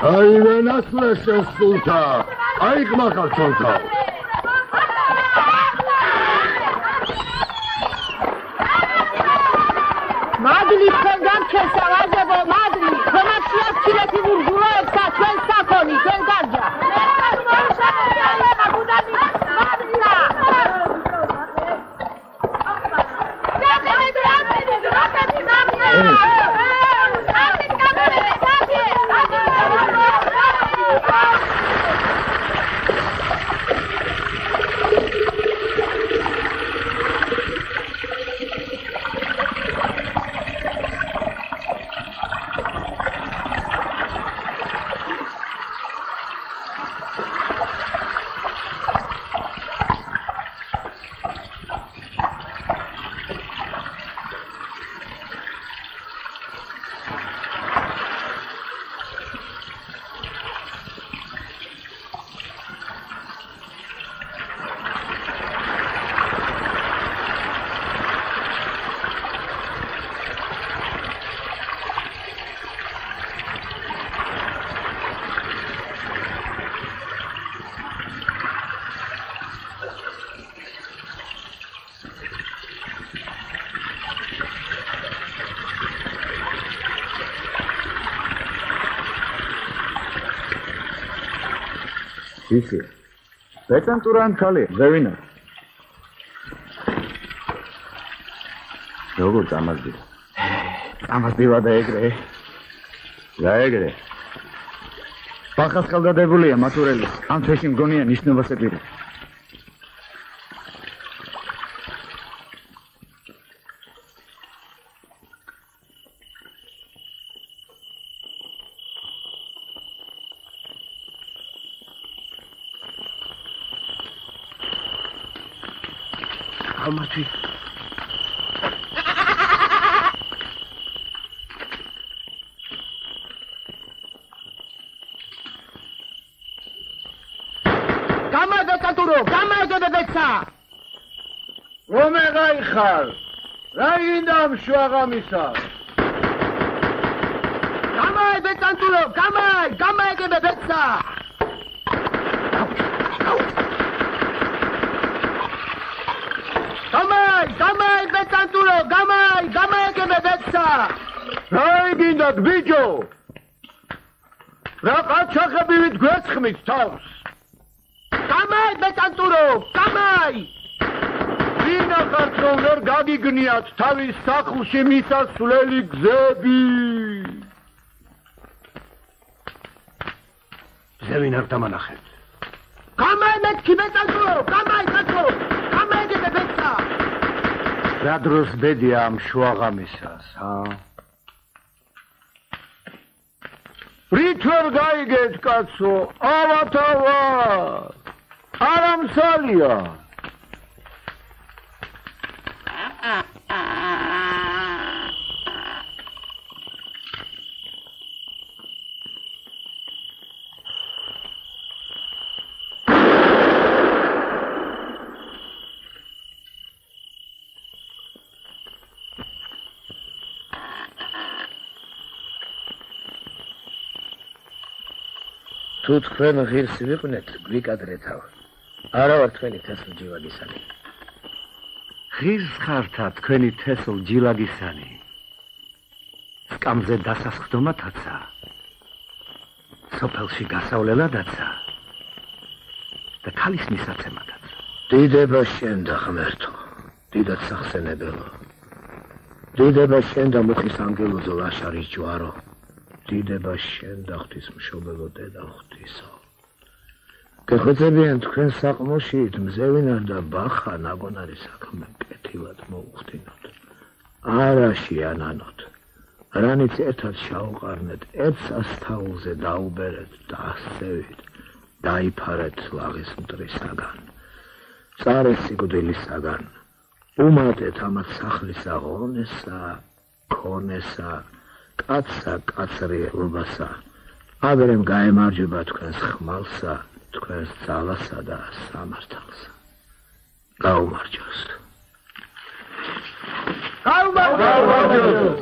აი ვენასლეს სულთა აი გმახალწონთა მადლი თქვენგან შესავაზებო მადლი ქვემაციას ჩილეთი ვურგულოებსა თქვენ საქონი თქვენ გარჯა ისი ბეტანტურან ხალე ზევინა როგორ წამასდილა და ეგრე ბახას ხალდადებულია მატურელი ამ თვეში მგონია ნიშნობას ეპირა Almaty. Gamay bekaturo, gamay gebetsa. Omega იხარ. რა ინდამ შუაღამისა. Gamay bekaturo, gamay gebetsa. Gamay betanturo, gamay gebetsa. Რა გინდა ბიჭო? რა ყაჩახებივით გვეცხმით თავს? Gamay betanturo, gamay. ვინა ხართ რომ ვერ გაგიგნიათ თავის სახლში მისასვლელი გზები? ზევინ არ დამანახეთ. Gamay მეთქი betanturo, gamay gebetsa. რა დროს ბედია ამ შუაღამისას, რით ვერ გაიგეთ კაცო, ავათავა, არამსალია. თუ თქვენ ღირს ვიყვნეთ, გვიკადრეთავ. არა ვარ თქვენი თესლ ჯილაგისანი. ღირს ხართა თქვენი თესლ ჯილაგისანი. სკამზე დასასხდომათაცა. სოფელში გასავლელადაცა. და ქალის მისაცემათაც. დიდება შენ და ღმერთო, დიდად სახსენებელო. დიდება შენ და მუხის ანგელოზო ლაშარის ჯვარო. დიდება შენ და ღვთისმშობელო დედა ღვთისო. გეხვეწებიან თქვენ საყმოშით მზევინარ და ბახა ნაგონარი საქმე კეთილად მოუხდინოთ. არაში ანანოთ. რანიც ერთად შაუყარნეთ, ერთ სასთაულზე დაუბერეთ და ასწევით. დაიფარეთ ლაღის მტრისაგან. წარეთ სიკვდილისაგან. უმატეთ ამათ სახლისა ღონესა, ქონესა, კაცსა კაცრიელობასა. აგრემ გაემარჯვება თქვენს ხმალსა, თქვენს ძალასა და სამართალსა. გაუმარჯოს. გაუმარჯოს.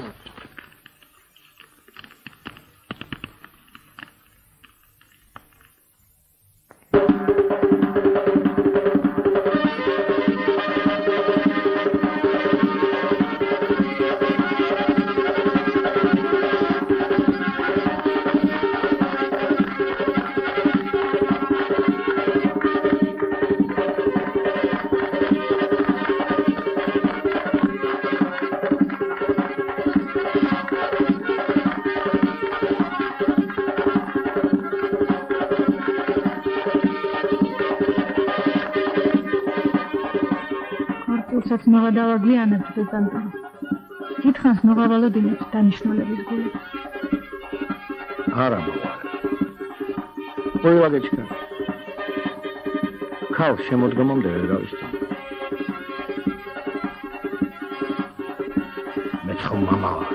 როდესაც მოვადავაგიანებთ ბეწანტო. დიდხანს მოღავალოდინებთ დანიშნულების გული. არა მოვალე. ყველა გეჩქა. ქალ შემოდგომამდე ვერ ავისწავლე. მეცხომ მამა ვარ.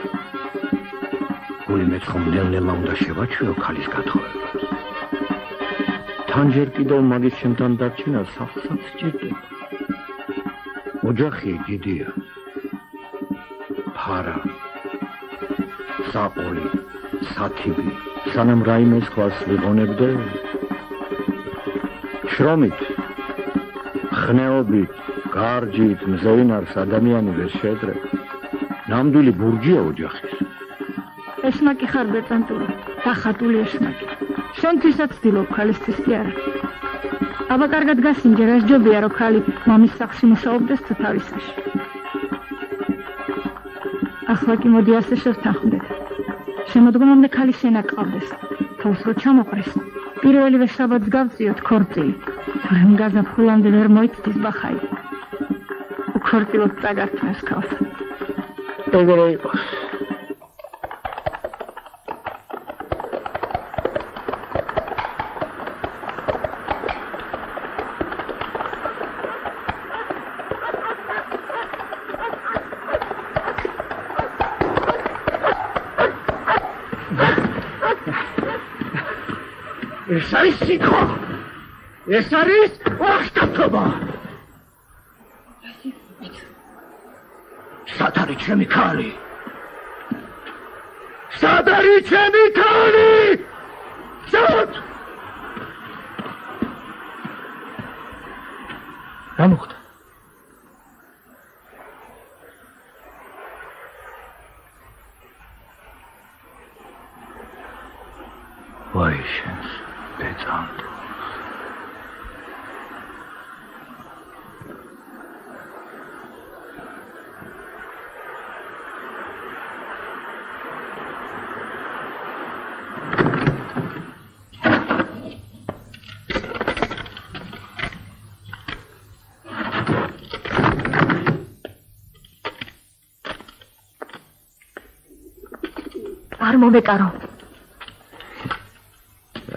გული მეცხომ ნელ-ნელა უნდა შევაჩვეო ქალის გათხოვებას. თან ჯერ კიდევ მაგის ჩემთან დარჩენა სახლსაც სჭირდება. ოჯახი დიდია. ფარა, საყოლი, სათიბი, სანამ რაიმეს ხვალს ვიყონებდე, შრომით, ხნეობით, გარჯით, მზეინარს ადამიანი ვერ შეედრება. ნამდვილი ბურჯია ოჯახის. ეშმაკი ხარ ბეწანტურო, დახატული ეშმაკი. შენთვისაც ვცდილობ ქალისთვის კი არა. აბა კარგად გასინჯე, რა სჯობია რომ ქალი მამის სახლში მუშაობდეს თუ თავისაში. ახლა კი მოდი ასე შევთანხმდეთ. შემოდგომამდე ქალი შენა ყავდეს, თავს რო ჩამოყრეს. პირველივე შაბათს გავწიოთ ქორწილი. თორემ გაზაფხულამდე ვერ მოიცდის ბახაი. უქორწილოთ წაგართმევს ქალს. ეგრე იყოს. ეს არის სიტყვა. ეს არის ვახტობა. სად არის ჩემი ქალი? სად არის ჩემი ქალი? სად? რა მოხდა? ვაი შენს ბეწანტო. არ მომეკარო.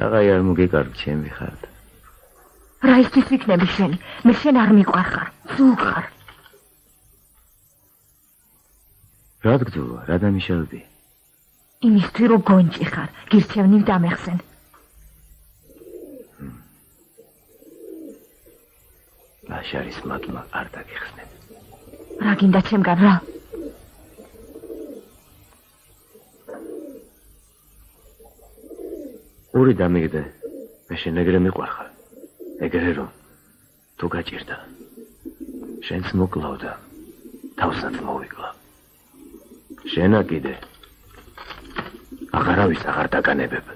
აღარ არ მოგეკარგ ჩემი ხარ. რა ისიც ვიქნები შენი? მე შენ არ მიყვარხარ. სულ ხარ. რა გძულა, რა დამიშავდი? იმისთვის რომ გონჭი ხარ, გირჩევნივ დამეხსენ. ლაშარის მადმა არ დაგიხსნებ. რა გინდა ჩემგან რა? ორი დამიგდე, მე შენ ეგრე მიყვარხარ. ეგრე რომ თუ გაჭირდა. შენც მოკლავდა, თავსაც მოვიკლა. შენა კიდე. აღარავის აღარ დაგანებებ.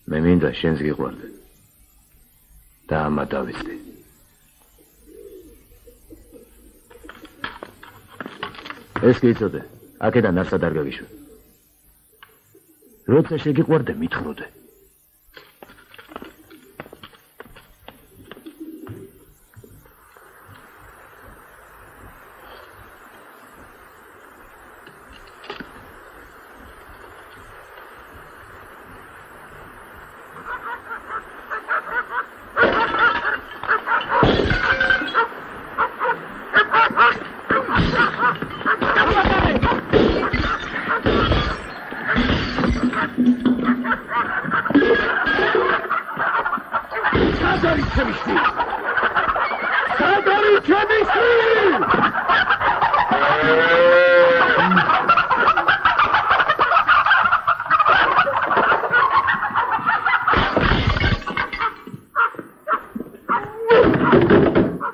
მე მინდა შენს გიყვარდე. და ამა დავისდი. ეს გიწოდე, აქედან არსად არ გაგიშვე. როცა შეგიყვარდე, მithროდე.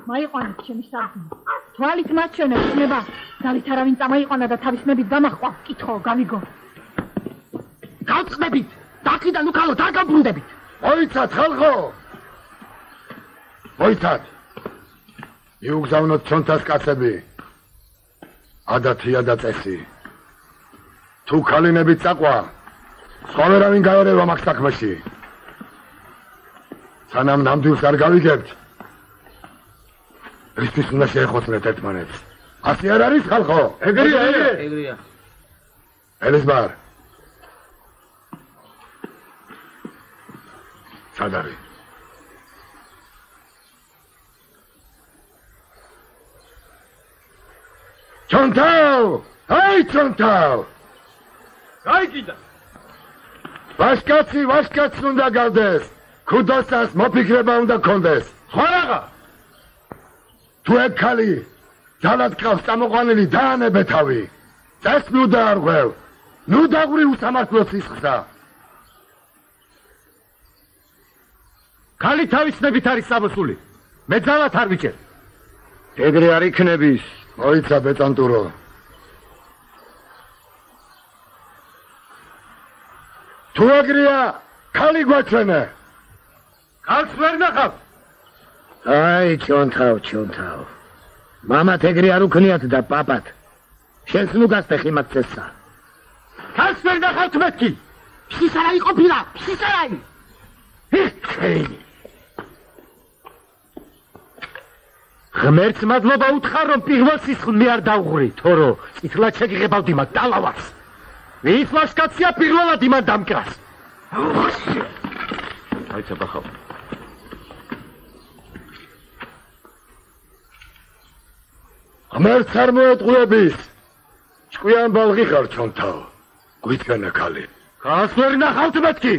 მაიყვანეთ ჩემი სარდლი. თვალით მაჩვენებ ცნება, ძალით არავინ წამაიყვანა და თავის ნებით დამახვა. კითხო, გავიგო. გავწნებით, დაკიდან უკალო დაგაბრუნდებით. მოიცათ ხალხო. მოიცათ. იუგზავნოთ ჩონთას კაცები. ადათია და წესი. თუ ქალინებით წაყვა, სხვა ვერავინ გაერევა მაგ საქმეში. სანამ ნამდვილს არ გავიგებთ. რისთვის უნდა შეეხოცნეთ ერთმანეთს? ასე არ არის ხალხო? ეგრეა. ელიზბარ. სად არის? ჩონთავ! აი ჩონთავ! გაიგიდა. ვაშკაცი უნდა გავდეს. ქუდოსას მოფიქრება უნდა კონდეს. ხო რაღა? თუ ეგ ხალი ძალად ყავს წამოყვანილი დაანებე თავი. წეს ნუ დაარღვევ. ნუ დაღვრი უსამართლოს სისხლსა. ხალი თავისნებით არის სამოსული. მე ძალად არ ვიჭერ. ეგრე არ იქნების. მოიცა ბეტანტურო. თუ ეგრეა, ხალი გვაჩვენე. ხალხს ვერ ნახავ. აი, ჩონთავ. მამათ ეგრე არ უქნიათ და პაპად. შენს ნუ გასტეხი მათ წესსა. ხალხს ვერ ნახავთ მეთქი. ფსისარაი ყოფილა, ფსისარაი. ღმერთს მადლობა უთხრა რომ პირველ სისხლს მე არ დავღვრე, თორო წითლად შეგიღებავდი მათ დალავას. ვის ვაშკაცია პირველად იმან დამკრას. აიცა ბახალ. ღმერთს არ მოეტყუების. ჭკვიან ბალღი ხარ ჩონთავ. გვითქენა ხალი. ხალხს ვერ ნახავთ მეთქი.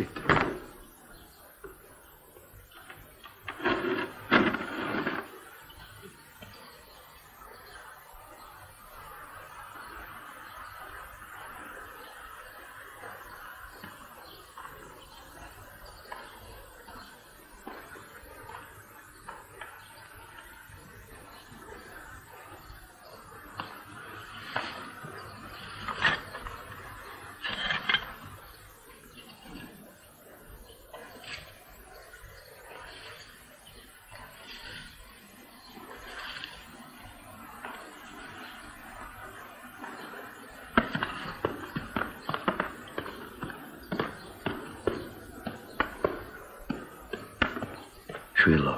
შვილო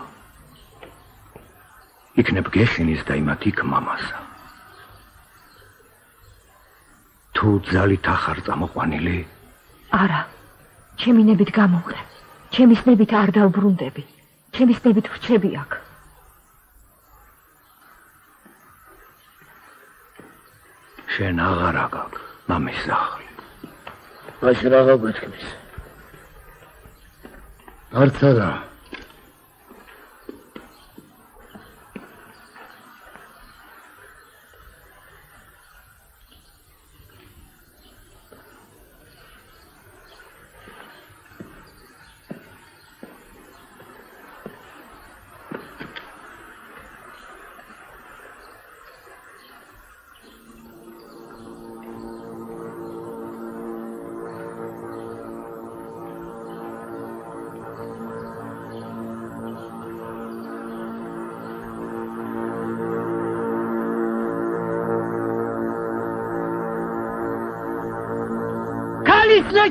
იქნებ გეშინის და იმათ იქ მამასა თუ ძალით ახარ წამოყვანილი არა ჩემი ნებით გამოვყრე ჩემი ნებით არ დავბრუნდები ჩემი ნებით ვრჩები აქ შენ აღარ აგაკ მამის სახლი მაშინ რაღა გვეთქმის არც არა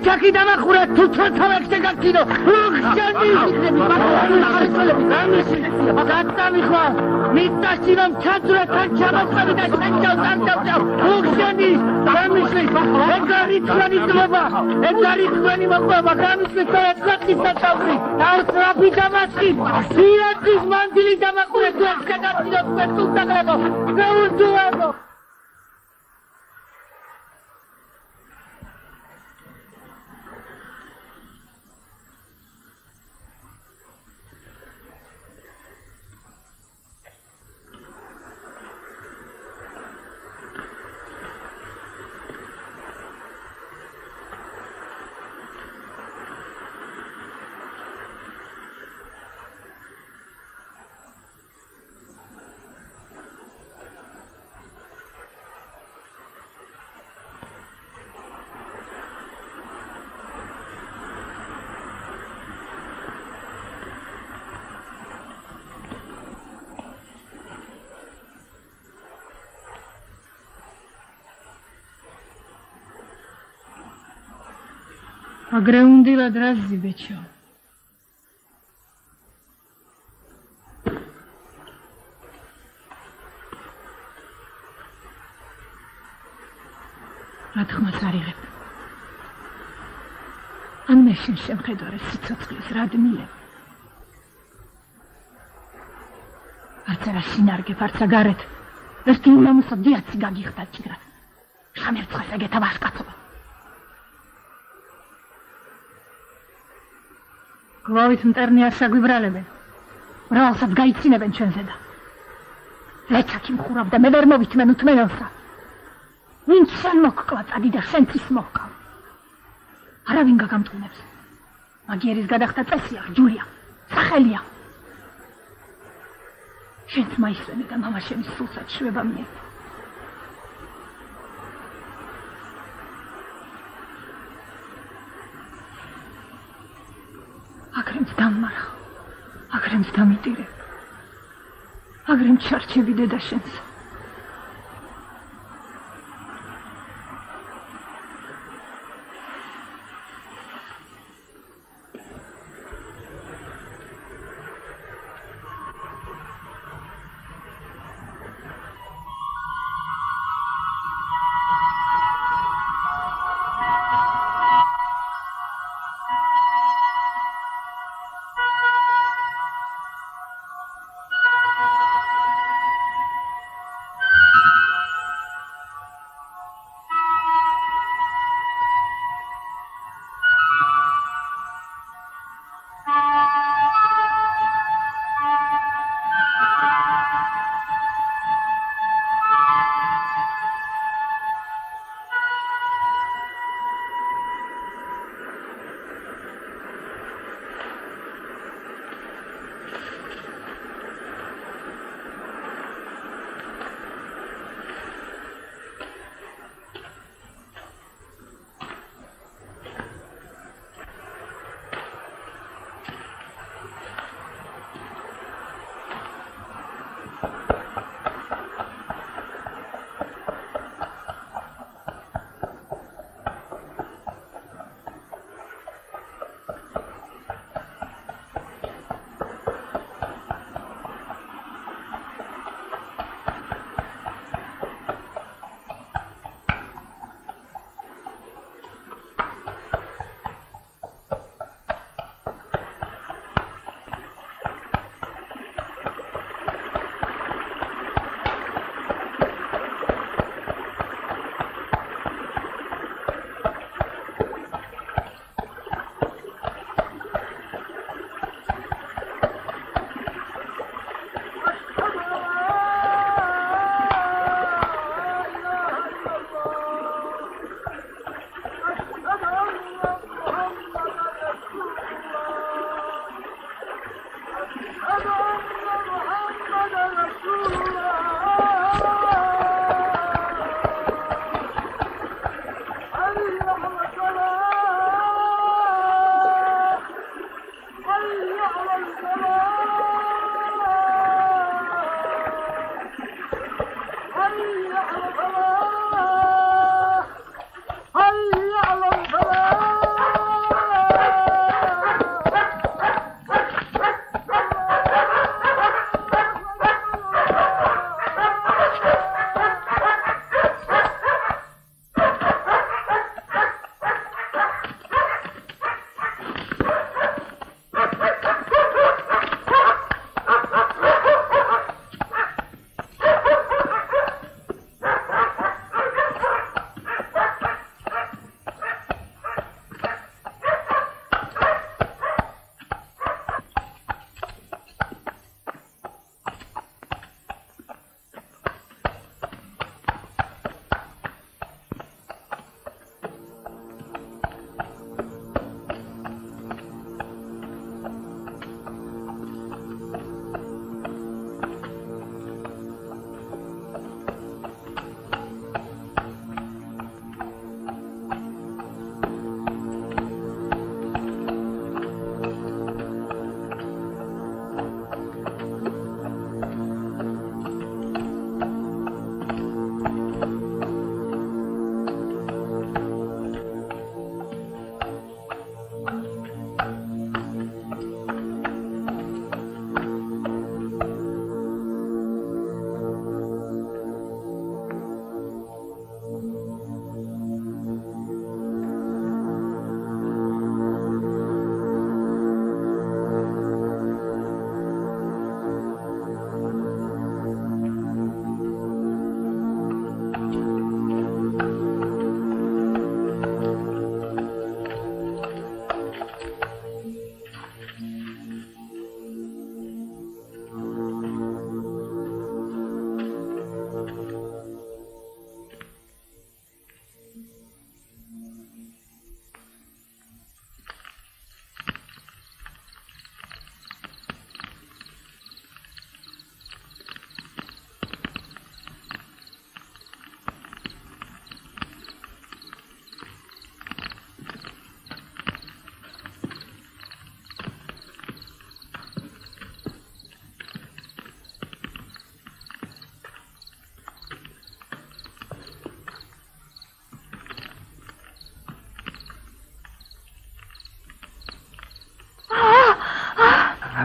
ჩაკი დამახურა თუ ჩვენთავად შეგაქინო გატამიხვა მიტაში რომ ჩაძვრა თან ჩამოწყები და შენჯავ უხსენი გამიშლი ეგარი თქვენი ძმობა ეგარი თქვენი მოყვება გამიშლი თქვენი სათავსი დავსრაფი დამასკი სირეთის მანძილი დამახურე თუ შეგაქინო თქვენ თუნდაგრებო გაუძუებო აგრეუნდილად რა ზიბეჩო რა თქმას არ იღებ. ან მე შენ შემხედარე სიცოცხლის რადმილებ. არც არა შინარგებ, არც აგარეთ. ერთი უმამოსო დიაცი გაგიხდა ჭირად. სამერცხეს ეგეთა ვასკაცობა. გლოვით მტერნი არ საგვიბრალებენ. მრავალსაც გაიცინებენ ჩვენზე და. ლეჩაკი მხურავდა, მე ვერ მოვითმენ უთმენელსა. ვინც შენ მოგკლა წადი და შენთვის მოჰკავ. არავინ გაგამტყუნებს. მაგიერის გადახდა წესია, ჯულია, სახელია. შენც მაისვენე და მამა შენი სულსაც შვება მიეცა. აგრემს დამმარა, აგრემს დამიტირე, აგრემ ჩარჩები დედა შენს.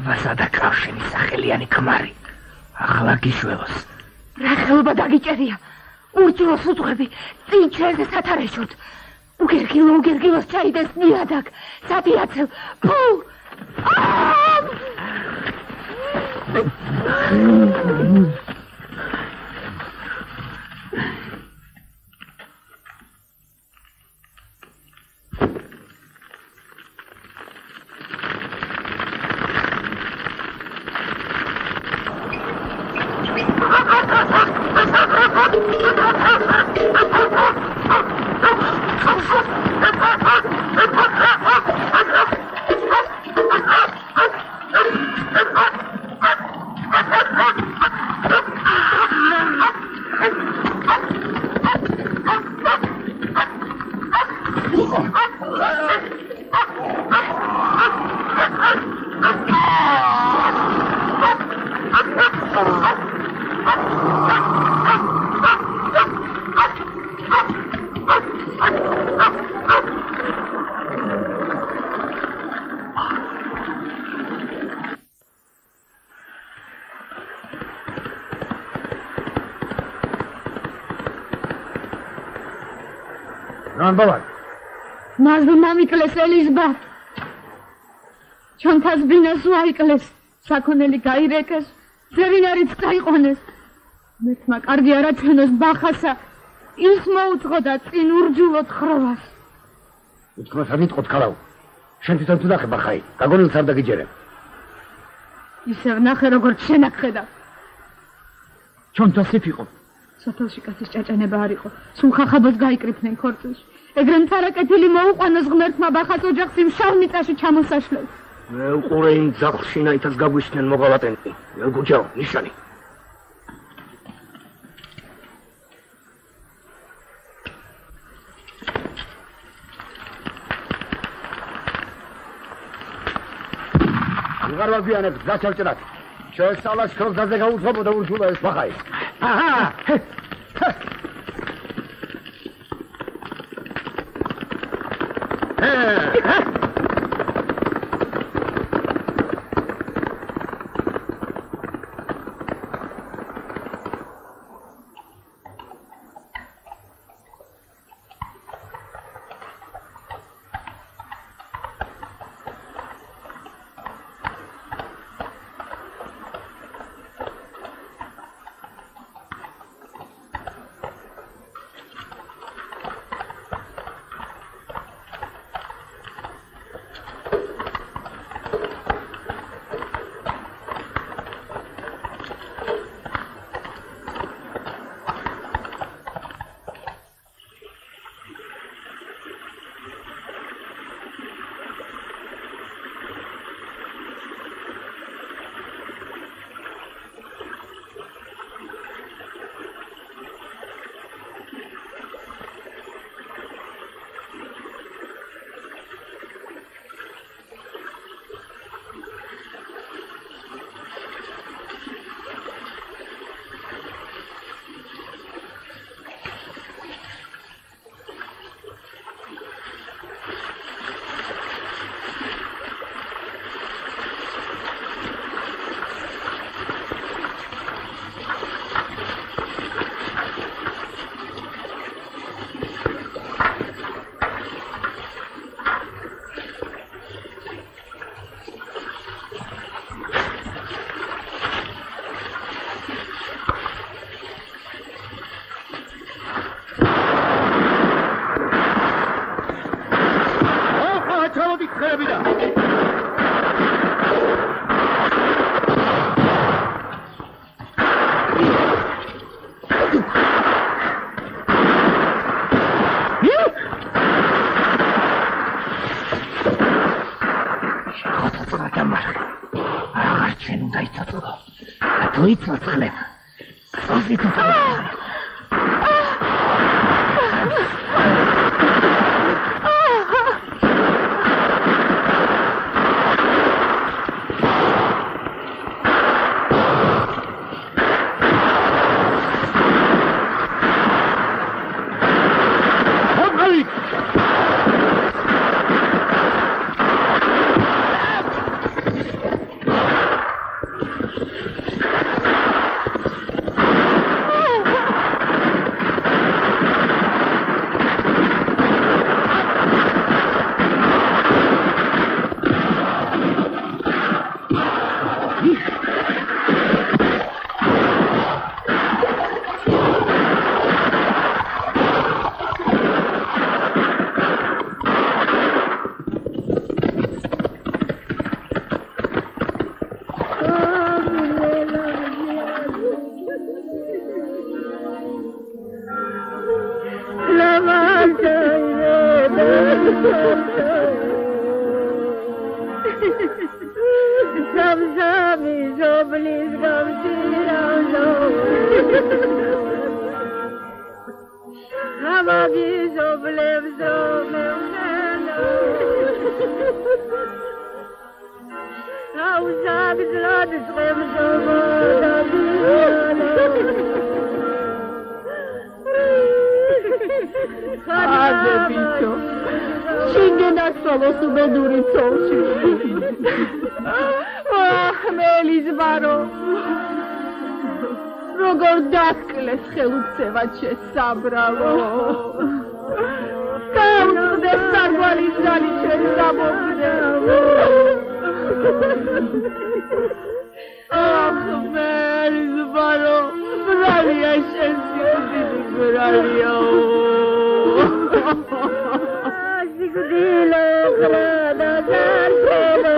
აბაზა და კავშირის სახელიანი ქმარი. ახლა გიშველოს. რა ხელობა დაგიჭერია? ურჯულოს უძღვები, წინ ჩვენზე სათარეშოთ. უგერგილოს ჩაიდეს ნიადაგ, სადიაცევ, ფუ! Baba. Nazlı mamikles Elizba. Çantaz binas uaikles. Sakoneli gairekes. Sevinarits kaiqones. Metma კარგი არა ჩვენოს ბახასა. ის მოუწყოდა წინ ურჯულოთ ხროვას. უთქმას არ მიტყოთ ქალავ. შენ თვითონ თუ ნახე ბახაი. გაგონილს არ დაგიჯერებ. ისევ ნახე როგორც შენ აქ ხედავ. ჩვენ დასიფ იყო. სოფელში კაცის ჭაჭანება არ იყო. სულ ხახაბოს გაიკრიფნენ ქორწილში. ეგრე მთარაკეთილი მოუყვანოს ღმერთმა ბახას ოჯახს იმ შავ მიწაში ჩამოსაშლელს. მე უყურე იმ ძაღლშინაითაც გაგვიშდნენ მოღალატენი. ელგუჯაო, ნიშანი. აღარ ვაგვიანებ გასალჭრად. ჩვენ სალაშქროს დაზე გაუძღობოდა ურჯულა ეს ბახაი. აჰა! Zamzami zoblis gamzirano Hamagi zoblev zomevnano Hauzag zlad zrem zovodabirano Ade bicho Shingenak solos ubeduri tolshi მელიზბარო როგორ დასკლეს ხელუქცევად შესაბრალო გაუწდეს სარგვალის ძალი ჩვენ დამოგდეო ახ მელიზბარო ბრალია შენსიგდილი ბრალიო სიგდილო ხრადა გარშელო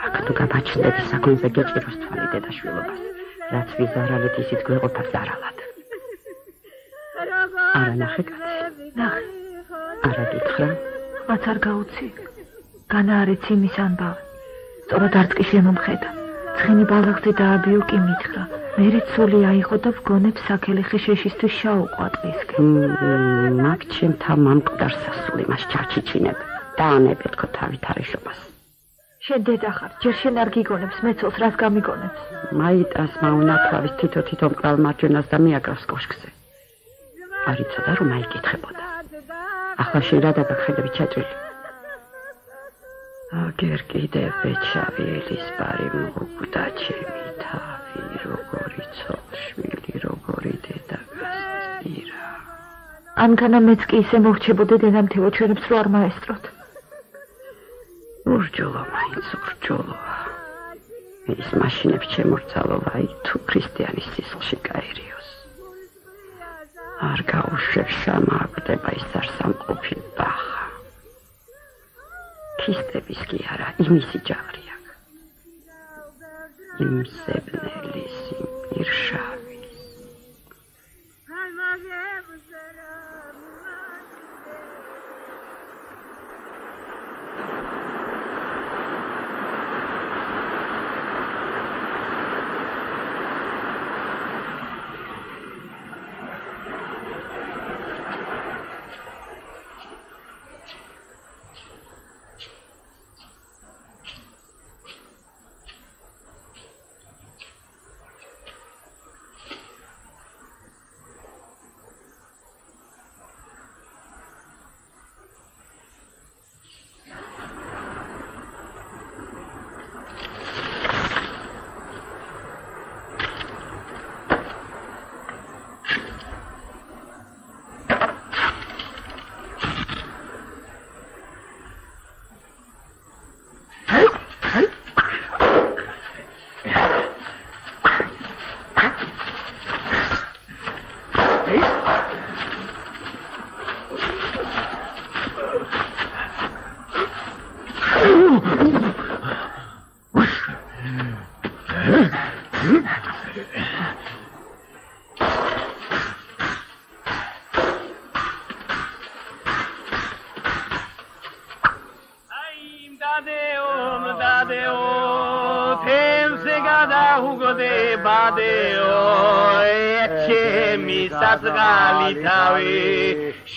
აქ თუ გამაჩნდები საქმეზე გეჭიროს თვალი დედაშვილობას, რაც ვიზარალეთ ისიც გვეყოფას არალად. არა ნახე კაცი, ნახე. არა გითხრა, მათ არ გაუცი. განა არის იმის ამბავი. სწორად არტყი შემომხედა. ცხენი ბალახზე დააბიო კი მითხრა. მერე ცული აიღო და ვგონებ საქელეხი შეშისთვის შაუყვა ტყისკენ. მაგ ჩემთა მამკვდარ სასული მას ჩარჩიჩინებ. დაანებეთ ხო თავით არეშობას. შენ დედა ხარ, ჯერ შენ არ გიგონებს, მეცოლს რას გამიგონებს? მაიტას მაუნათავის თითო მკრალ მარჯვენას და მიაკრავს კოშკზე. არ იცოდა რომ აიკითხებოდა. ახლა შენ რა დაგახედები ჩაჭრილი? აგერ კიდევ ბეჩავი ელისბარი მოუკვდა ჩემი თავი, როგორი ცოლ-შვილი, როგორი დედა გასწირა. ამქანა მეც კი ისე მორჩებოდე დედამთილო ჩვენებს რო არ მაესტროთ. ურჯულო მაინც ურჯულოა. ის მაშინებს შემორცალოვა თუ ქრისტიანის სისხლში გაერიოს. არ გაუშვებს შემააგდება ის არსამყოფი ბახა. ქისტების კი არა, იმისი ჯაღრი აქ. იმსებნელის, იმპირშავის.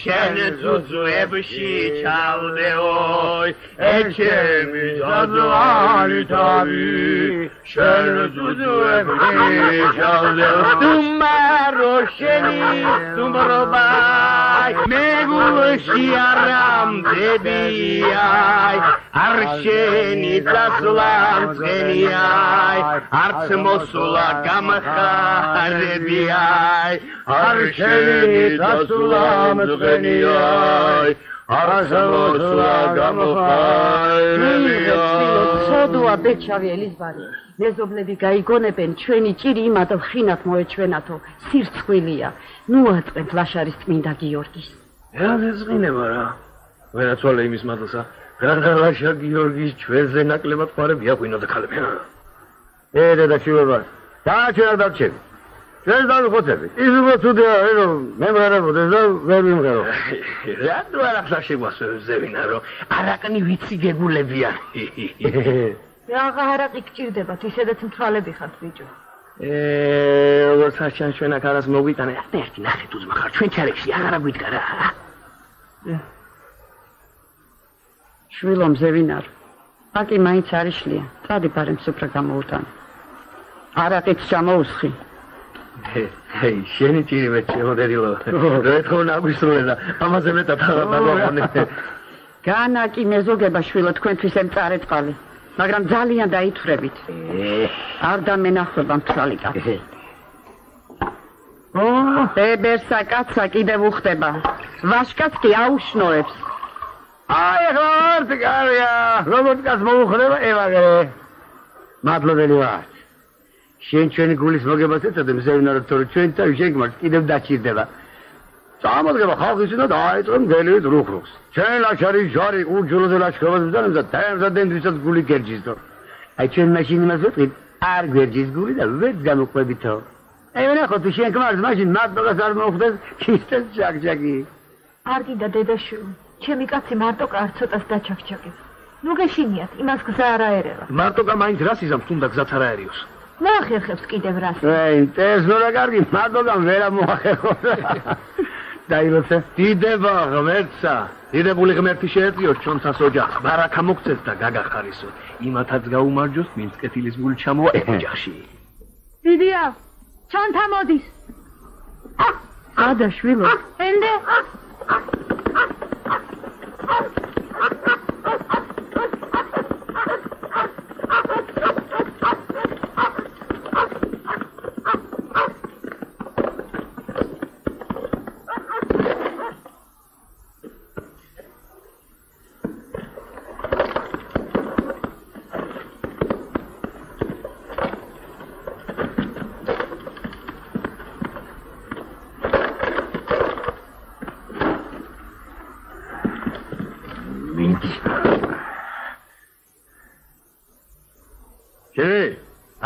შენ ძუძუებში ჩავდეოი ეჩემი ძუძუალი თავი შენ ძუძუებში ჩავდეოი თუმარო შენი თუმრობაი მეგულში არამდებიაი არ შენი დასლამწენიაი არც მოსულა გამხარებიაი არ შენი დასლამწენიაი არც მოსულა გამხარებიაი ცოდოა ბეჩავი ელისბარი მეზობლები გაიგონებენ ჩვენი ჭირი იმათ ხინათ მოეჩვენათო სირცხვილია ნუ აწყებ ლაშარის წმინდა გიორგის რა ზეწინება რა ვერაცვალე იმის მადლსა გაღალაშა გიორგის ჩვენზე ნაკლებად ხარები აღვინო და ქალები. და შილობას. დააჩვენ არ დარჩები. ჩვენ დავიხოცები. ის უფრო ცუდია, რომ მე მღერებოდეს და ვერ ვიმღერო. რატო არ ახლა შეგვასწრებს ზევინა, რომ არაკნი ვიცი გეგულებიან. რაღა არაკი გჭირდებათ, ისედაც მთვალები ხართ ბიჭო. როგორც არჩენ ჩვენ აქ არას მოგვიტანე. ერთი ნახეთ უძმა ხარ ჩვენ ჩარეში აღარა გვიდგა რა. შვილო მზევინარ. აკი მაინც არიშლია. წადი ბარემ სუფრა გამოუტანე. არაკიც ჩამოუსხი. შენი ტირიმე შემოდერილო. რეთქონ აგვისროლე და ამაზე მეტად დავაყონე. განაკი მეზოგება შვილო თქვენთვის ემწარეწყალი. მაგრამ ძალიან დაითვრებით. არ დამენახლება მთვალი კაცი. ბებერსა კაცსა კიდევ უხდება. ვაშკაც კი აუშნოებს. აი ახლა ვართ გარია. როგორც კაც მოუხდება ევაგრე. მადლობელი ვარ. შენ ჩვენი გულის მოგებას ეწოდე მზევინა რომ თორე ჩვენ თავი შეგმართ კიდევ დაჭირდება. წამოდგება ხალხის და დაიწყო მგელივით რუხრუხს. ჩვენ ლაშქარი ჟარი უჯროზე ლაშქრობას ვზანებს და დაემზადენ ვისაც გული გერჯისო. აი ჩვენ მაშინ იმას ვეთქვით არ გერჯის გული და ვერ გამოყვებითო. აი ვნახოთ შენ კმარს მაშინ მარტოას არ მოხდეს ქისტეს ჯაგჯაგი. არ გინდა დედაშვილი, ჩემი კაცი მარტო არ ცოტას დაჩაქჩაკებს. ნუ გეშინიათ, იმას გზა არ აერევა. მარტოკა მაინც რას იზამს თუნდა გზაც არ აერიოს. მოახერხებს კიდევ რას. ეს ნორა კარგი მარტოკამ ვერა მოახერხოს. დაილოცე დიდება ღმერთსა დიდებული ღმერთი შეეწიოს ჩვენთას ოჯახს ბარაკა მოგცეს და გაგახარისო იმათაც გაუმარჯოს ვინც კეთილის გული ჩამოვა ოჯახში დიდია ჩანთა მოდის გადაშვილო ენდე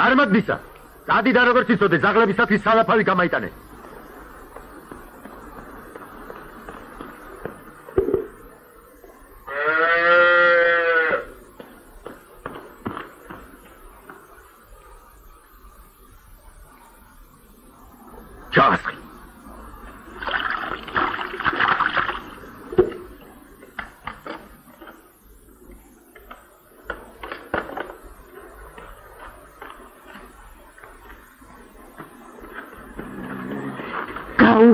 არ მაგდისა დადი და როგორც იცოდე ზაღლებისათვის სალაფავი გამაიტანე ჩასხი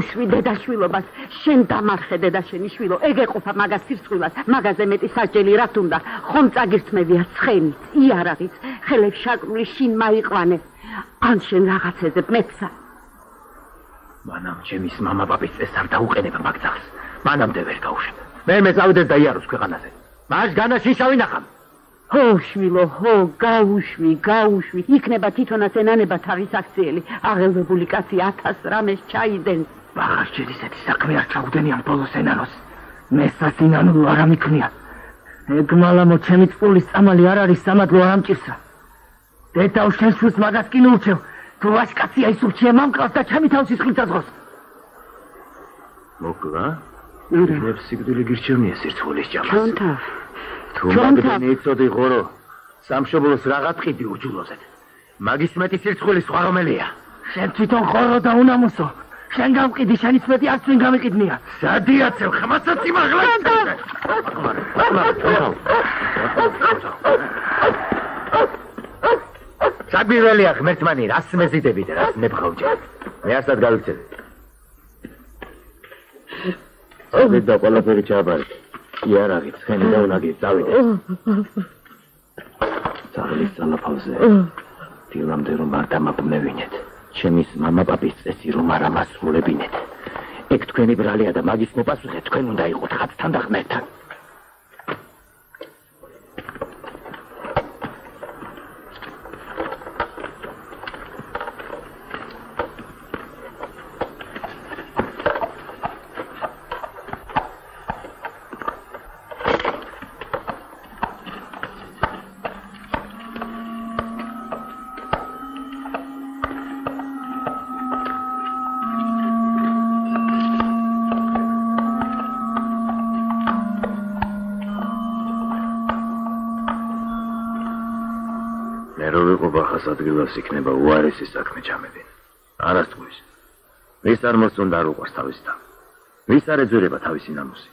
უშვი დედაშვილობას შენ დამარხე დედაშენი შვილო ეგ ეყოფა მაგას სირცხვილას მაგაზე მეტი სასჯელი რა თუნდა ხომ წაგირთმევია ცხენით იარაღით ხელებს შაკრული შინ მაიყვანე ან შენ რაღაცეზე მეცა მანამ ჩემის მამა პაპის წესს არ დაუყენება მაგძახს მანამდე ვერ გავუშვებ მე მეწავიდეს და იაროს ქვეყანაზე მას განაში შავინახამ ჰო შვილო ჰო გაუშვი იქნება თვითონაც ენანება თავის აქციელი აღელვებული კაცი 1000 რამეს ჩაიდენს ვაღარჩეთ ისეთი საქმე არ ჩაგვდენიან ბოლოს ენანოს მესას ინანულო არ ამიქნია ეგ მალამო ჩემი წყულის წამალი არ არის სამადლო არ ამჭირსა დედაო შენ შვილს მაგას კი ნურჩევ თუ ვაშკაცია ის ურჩია მამკლავს და ჩემი თავის ხილსაზღოს მოკლა ნებს სიკვდილი გირჩევნია სირცხვილის ჯამას ჩონთა თუ მაგდენი იწოდი ღორო სამშობლოს რაღაც ყიდი უჯულოზეთ მაგის მეტი სირცხვილის სხვა რომელია შენ თვითონ ღორო და უნამოსო შენ გამყიდი შენის მეტი არც ვინ გამიყიდნია სადიაცევ ხმასაც იმაღლა საგვირველია ღმერთმანი რას მეზიდები და რას მებღავჯე მე ასად გავიქცევი წავიდ და ყველაფერი ჩაბარი იარაღი ცხენი და უნაგი წავიდე წავლის სალაფავზე დილამდე რომ არ დამაბნევინეთ ჩემის მამა პაპის წესი რომ არ ამასრულებინეთ ეგ თქვენი ბრალია და მაგის მოპასუხე თქვენ უნდა იყოთ ხაცთან და ღმერთთან მე რო ვიყო ბახას ადგილას იქნება უარესი საქმე ჩამედინა. არასდღვის. ვის არ მოსწონდა არ უყვარს თავისი თავი. ვის არ ეძვირება თავისი ნამუსი.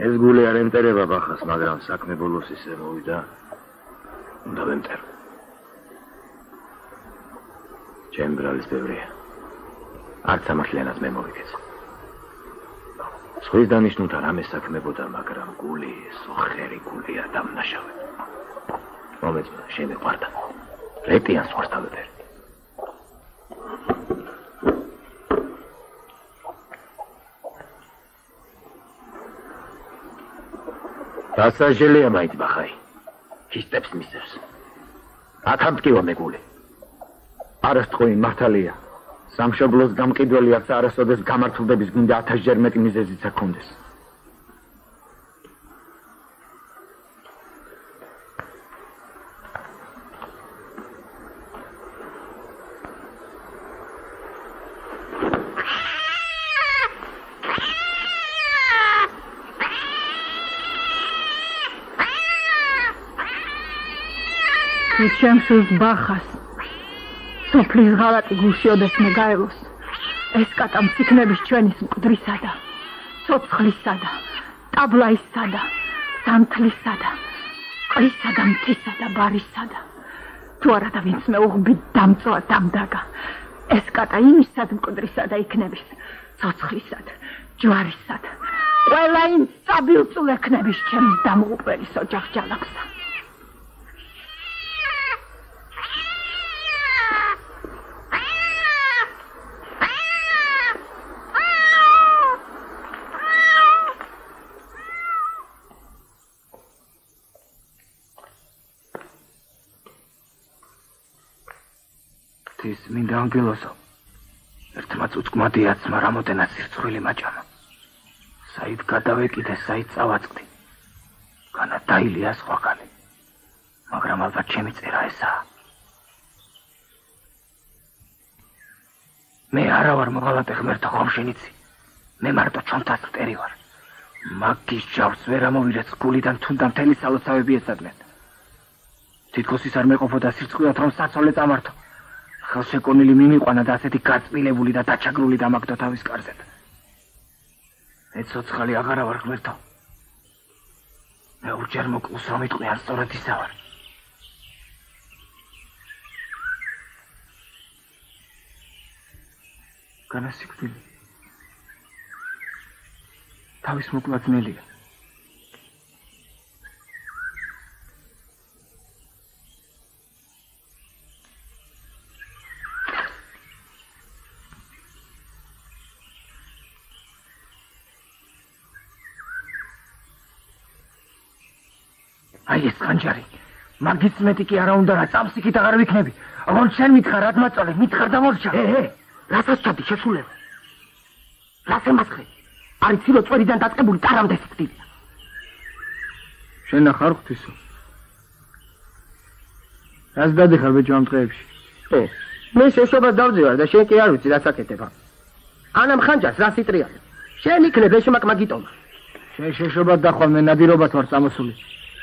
ეს გული არ ემტერება ბახას, მაგრამ საქმე ბოლოს ისე მოვიდა. უნდა ვემტერო. ჩემ ბრალის ბევრია. არც ამართლიანად მე მოვიქეცე. სხვის დანიშნულთა რამე საქმებოდა, მაგრამ გული, სოხერი გულია დამნაშავე. მომეწონა, შემიყვარდა. რეტიანს ვარ თავდადერი. დასაჟელია მაინც ბახაი. ქისტებს მისევს. ათამტკივა მეგული. არასდღური მართალია. სამშობლოს გამყიდველი აქ არასოდეს გამართლდების გინდა 1000-ჯერ მეტი მიზეზიც აქონდეს. ჩემს ბახას სოფლის ღალატი გუშიოდეს მე გაელოს ეს კატა მწიქნების ჩვენის მკვდრისა და ცოცხლისა და ტაბლაისა და სამთლისა და ყრისა და მთისა და ბარისა და თუ არა და ვინც მეუღბით დამწვა დამდაგა ეს კატა იმისად მკვდრისა და იქნების ცოცხლისა და ჯვარისა და ყველა იმ სტაბილწულ ექნების ჩემს დამღუპველის ოჯახ ჯალახსა მინდა ანგელოსო ერთმა წუწკმა დიაცმა რამოდენად სირცხვილი მაჭამა საით გადავეკიდე საით წავაწყდი განა დაილია სხვაგანი მაგრამ ალბათ ჩემი წერა ესაა მე არა ვარ მოღალატე ღმერთო ხომშენიცი მე მარტო ჩონთას მტერი ვარ მაგის ჯავს ვერ ამოვირეც გულიდან თუნდა მთელი სალოცავები ესადმენ თითქოს ის არ მეყოფოდა სირცხვილად რომ საცოლე წამართო ხელშეკონილი მიმიყვანა და ასეთი გაწმილებული და დაჩაგრული დამაგდო თავის კარზეთ. მე ცოცხალი აღარა ვარ ღმერთო. მე უჯერ მოკლუს რომ იტყვიან სწორად ისა ვარ. განასიკვდილი. თავის მოკლა ძნელია. აი ეს ხანჯარი მაგის მეტი კი არა უნდა რა წამსიქით აღარ ვიქნები აღონ შენ მითხარ რად მაწოლე მითხარ და მორჩა რასაც ჩადი შესულება რასე მასხე არის ცილო წვერიდან დაწყებული ტარამდე სიკვდილი შენ ახარ ღვთისო რას დადიხარ ბეჭო ამ დღეებში მე შეშობა დავძივარ და შენ კი არ ვიცი რაც აკეთება ანამ ხანჯარს რა სიტრიალე შენ იქნებ ეშმაკ მაგიტომა შენ შეშობა დახვალ მე ნადირობას ვარ წამოსული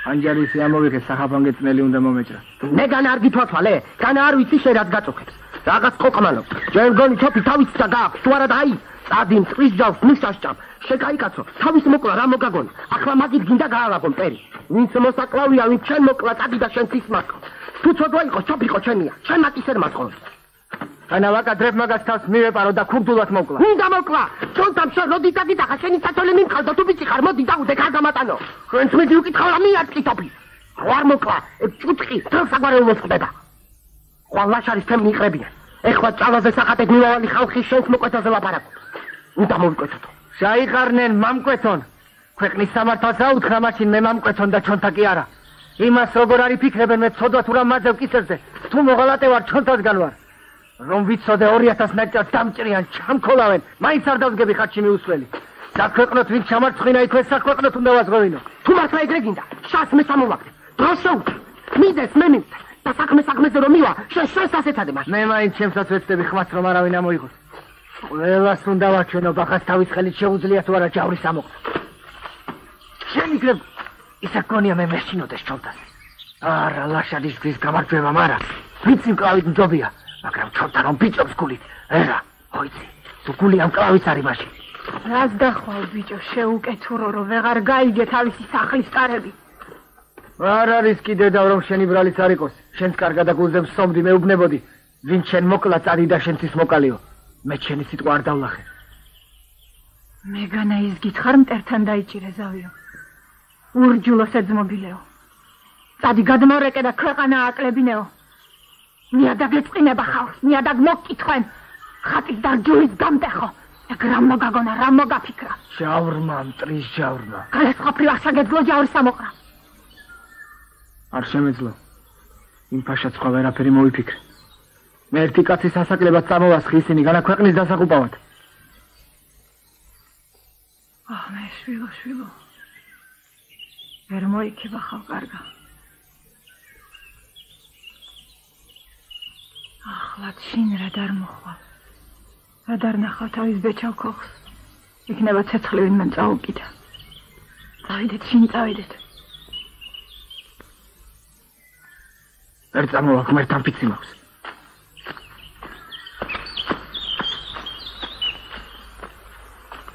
ანჯარის ამოვიღე სახაბანგე წნელი უნდა მომეჭრა. მე განა არ გითვალე, განა არ ვიცი შენ რაც გაწუხებს. რაღაც ყოყმანობს. ჯერ გონი ჩოფი თავის და გააქვს, თუ არა და აი, წადი მწყლის ჯავს მისაშჭამ. შეკაიკაცო, თავის მოკლა რა მოგაგონი. ახლა მაგით გინდა გაალაგონ პერი. ვინც მოსაკლავია, ვინც შენ მოკლა, წადი და შენ ცისმაკო. თუ ცოდვა იყო, ჩოფიყო ჩემია. შენ მაკისერ მასყოლ. ანა ვაკადრებ მაგას თავს მივეპარო და ქურდულად მოკლა. უნდა მოკლა. ჩონთან შენ როდი დაგიდახა შენი საწოლე მიმყავდა თუ ვიცი ხარ მოდი დაუდე გადამატანო. შენ წმიდი უკითხავ რა მიარწი ტოპი. ვარ მოკლა, ჭუჭყი თელსაგვარეულოს ხდება. ყველა შარის თემი იყრებიან. ეხლა წალაზე სახატებ მივავალი ხალხი შენს მოკვეთაზე ლაპარაკობს. უნდა მოვიკვეთო. შაიყარნენ მამკვეთონ. ქვეყნის სამართალს აუთხა მაშინ მე მამკვეთონ და ჩონთა კი არა. იმას როგორ არის ფიქრებენ მე ცოდვა თუ რა მაძევ კისერზე. თუ მოღალატე ვარ ჩონთასგან ვარ. რომ ვიცოდე 2000 ნაჭარს დამჭრიან ჩამქოლავენ მაინც არ დავსგები ხაჩი მიუსველი საქვეყნოთ ვინ ჩამარცხინა იქვე საქვეყნოთ უნდა ვაზღვევინო თუ მართლა ეგრე გინდა შას მე სამოვაკდე დროს შეუთ მიდეს მე მივწე და საქმეზე რომ მივა შენს ასეთადე მას მე მაინც ჩემსაც ვეცდები ხმას რომ არავინ ამოიღოს ყველას უნდა ვაჩვენო ბახას თავის ხელით შეუძლია თუ არა ჯავრის ამოყრა შენ იქნებ ისა გონია მე მეშინოდეს ჩონთას არა, ლაშადისთვის გამარჯვება მარა. ვიცი მკლავით მძობია, მაგრამ ჩორთა რომ ბიჭობს გულით. ერა, ხოიცი, თუ გული ამ მკლავიც არის მაშინ. რას დახვალ ბიჭო, შეუკეთურო რომ ვეღარ გაიგე თავისი სახლის კარები. არ არის კიდე და რომ შენი ბრალიც არ იყოს. შენს კარგად აგულზე მსომდი მეუბნებოდი. ვინ შენ მოკლა წადი და შენთვის მოკალიო. მე შენი სიტყვა არ დავლახე. მეგანა ის გითხარ მტერთან დაიჭირე ზავიო. ურჯულოს ეძმობილეო. წადი გადმორეკე და ქვეყანა აკლებინეო. ნიადაგ ეწყინება ხალხს, ნიადაგ მოგკითხვენ. ხატის დარჯულის გამტეხო. ეგ რა მოგაგონა, რა მოგაფიქრა. ჯავრმა, მტრის ჯავრმა. გალესყოფრივ ასაგეძლო ჯავრის ამოყრა. არ შემეძლო. იმ ფაშაც სხვა ვერაფერი მოვიფიქრე. მე ერთი კაცის ასაკლებად წამოვასხი ისინი განაქვეყნის დასაღუპავად. მე შვილო. ვერ მოიქება ხალ კარგა. ახლად შინ რა დარ მოხვალ. რა დარ ნახავ თავის ბეჭავ ქოხს. იქნება ცეცხლი ვინმე წაუკიდა. წავიდეთ შინ წავიდეთ. ვერ წამოვა ღმერთთან ფიცი მაქვს.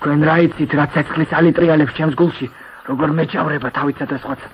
თქვენ რა იცით რა ცეცხლის ალიტრიალებს ჩემს გულში, როგორ მეჭავრება თავიცა და სხვაცა.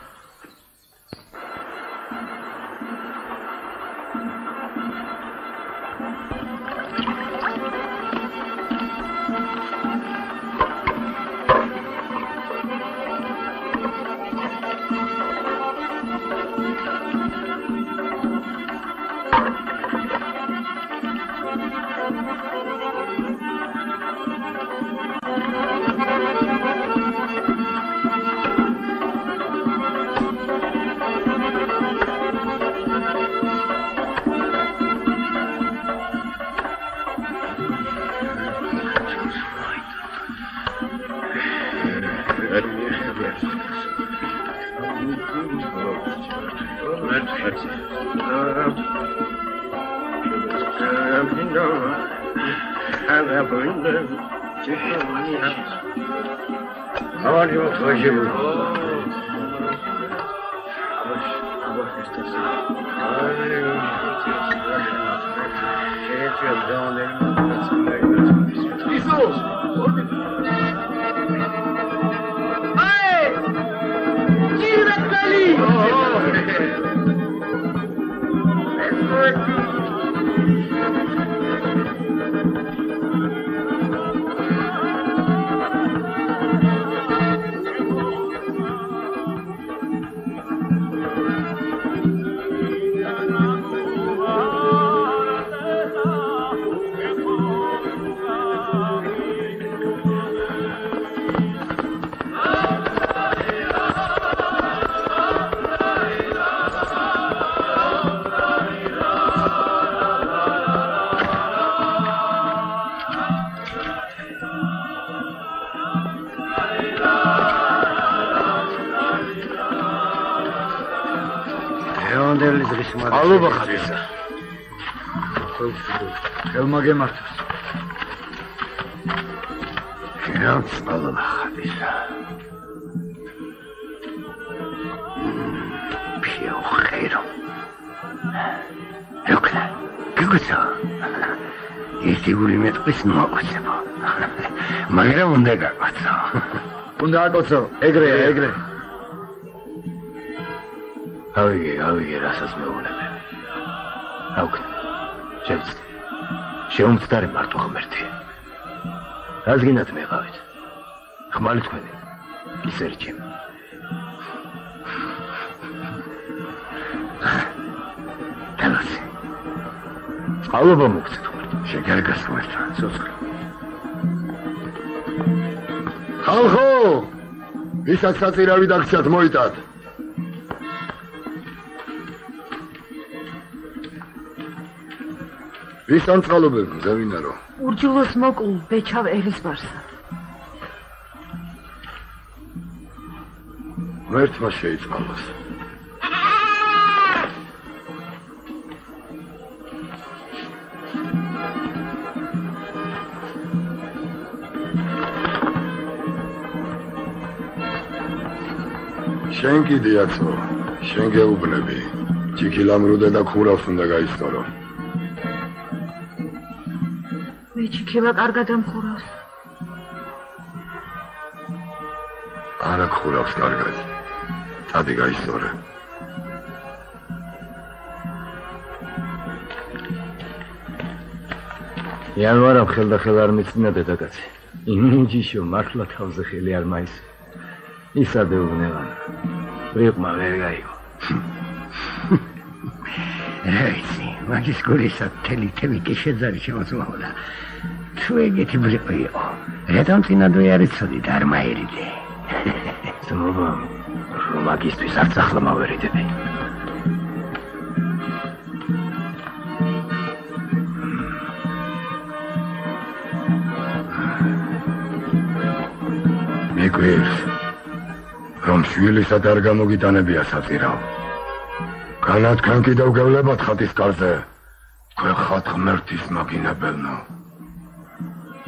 ალობა ხარისა. ხელმა გემართოს. შენც ალობა ხარისა. ფიო ხერო. ეკლა, გიგოცა. ისე გული მეტყვის მოაკვცება. მაგრამ უნდა გაკვაცო. უნდა აკოცო, ეგრე. ავიგე, რასაც მეუბნები. აუქნე, შემომწდარი მარტო ღმერთი. რას გინდათ მეყავით? ხმალი თქვენი, ისე რჩემ. დალოცი. წყალობა მოგცეთ ღმერთი, შეგარგას ღმერთთან, ცოცხლო. ხალხო, ვისაც საწირავი დაგცათ მოიტად. ვის ანწყალობენ, ზევინარო? ურჯულოს მოკლ ბეჭავ ერისბარსა. ღმერთმა შეიწყალოს. შენ კიდიაცო. შენ გეუბნები, ჩიქილამრუდე და ქურავს უნდა გაისწორო. მე ჩიქილა კარგად ამხურავს. არა ქურავს კარგად. წადი გაისწორე. იანვარამ ხელდახელ არ მიწინა დედაკაცი. იმიჯიშო მართლა თავზე ხელი არ მაის. ისადე უნევან. ბრიყმა ვერ გაიგო. რაიცი, მაგის გულისა თელი თემი შეძარი შემოსულა. თუ ეგეთი ბრიყი იყო, რატომ წინადვე არ იცოდი და არ მაერიდე? ზმობა, რომ მაგისთვის არც ახლა მავერიდები. მიგვირს, რომ შვილისად არ გამოგიტანებია საწირავ. განათქან კიდევ გევლებათ ხატის კარზე, თქვენ ხატ ღმერთის მაგინებელნო.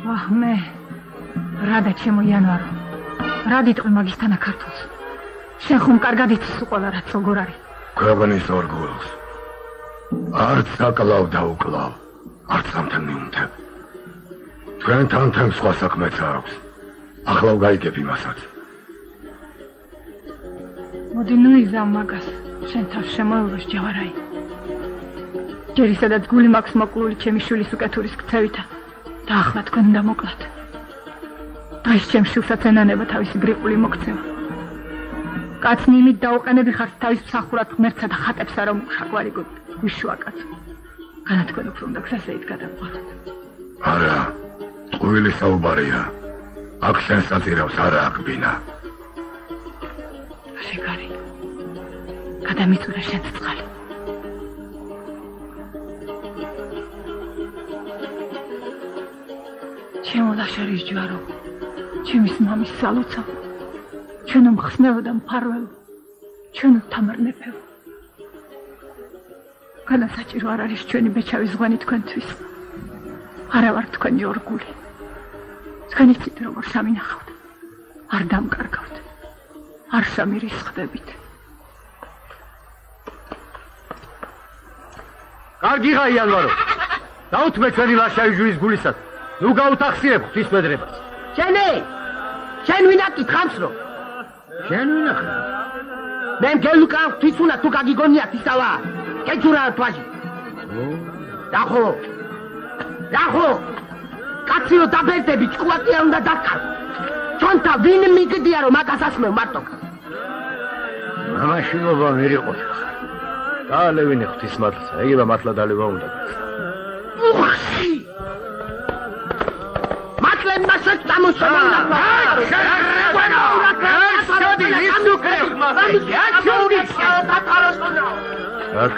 ვაჰ მე, რადა ჩემო იანვარო, რა დიტყვი მაგისთანა ქართულს. შენ ხომ კარგად იცის უყოლა რაც როგორ არის. ქვეყნის ორგულს. არც საკლავ და უკლავ, არც ამთან მიუნთებ. თქვენთან თან სხვა საქმეც აქვს. ახლა ვგაიგებ იმასაც. მოდი ნუ იზამ მაგას, შენ თავს შემოელვეს ჯავარაი. ჯერ ისედაც გული მაქვს მოკლული ჩემი შვილის უკეთურის ქცევითა და ახლა თქვენ უნდა მოკლათ. დღეს ჩემ შვილსაც ენანება თავისი ბრიყული მოქცევა. კაცნი იმით დაუყენები ხართ თავის მსახურად ღმერთსა და ხატებსა რომ შაკვარი გვიშვა კაცო. განათქვენო რომ და გზასეით გადავყვათ. არა, ტყუილი საუბარია. აქ შენ საწირავს არა აკბინა. შეგარი, გადამიწურა შენც წყალი. ჩემო ლაშარის ჯვარო, ჩემის მამის სალოცავ, ჩვენო მხსნელო და მფარველო, ჩვენო თამარ-მეფეო. განასაჭირო არ არის ჩვენი ბეჩავის ზღვენი თქვენთვის. არა ვარ თქვენი ორგული. თქვენ იცით როგორ სამინახავთ, არ დამკარგავთ, არ სამირისხდებით. კარგი ხა იანვარო. დაუთმე ჩვენი ლაშაი ჯვრის გულისას. ნუ გაუთახსიებ ღვთისმედრებას. შენ ვინა კითხავს რომ? შენ ვინა ხარ? მე მგელუკან ღვთისუნა თუ გაგიგონიათ ისავა. გეჯურა თვაში. დახო. კაციო დაბერდები ჭკუატია უნდა დაკავ. ჩვენთა ვინ მიგდია რომ მაგას ასმევ მარტო. მამაშილობა ვერ იყო. დაალევინე ღვთისმადლსა, ეგება მართლა დალევა უნდა გახსნა. უხსი! მართლებმა შეწამოსწამონა. აქ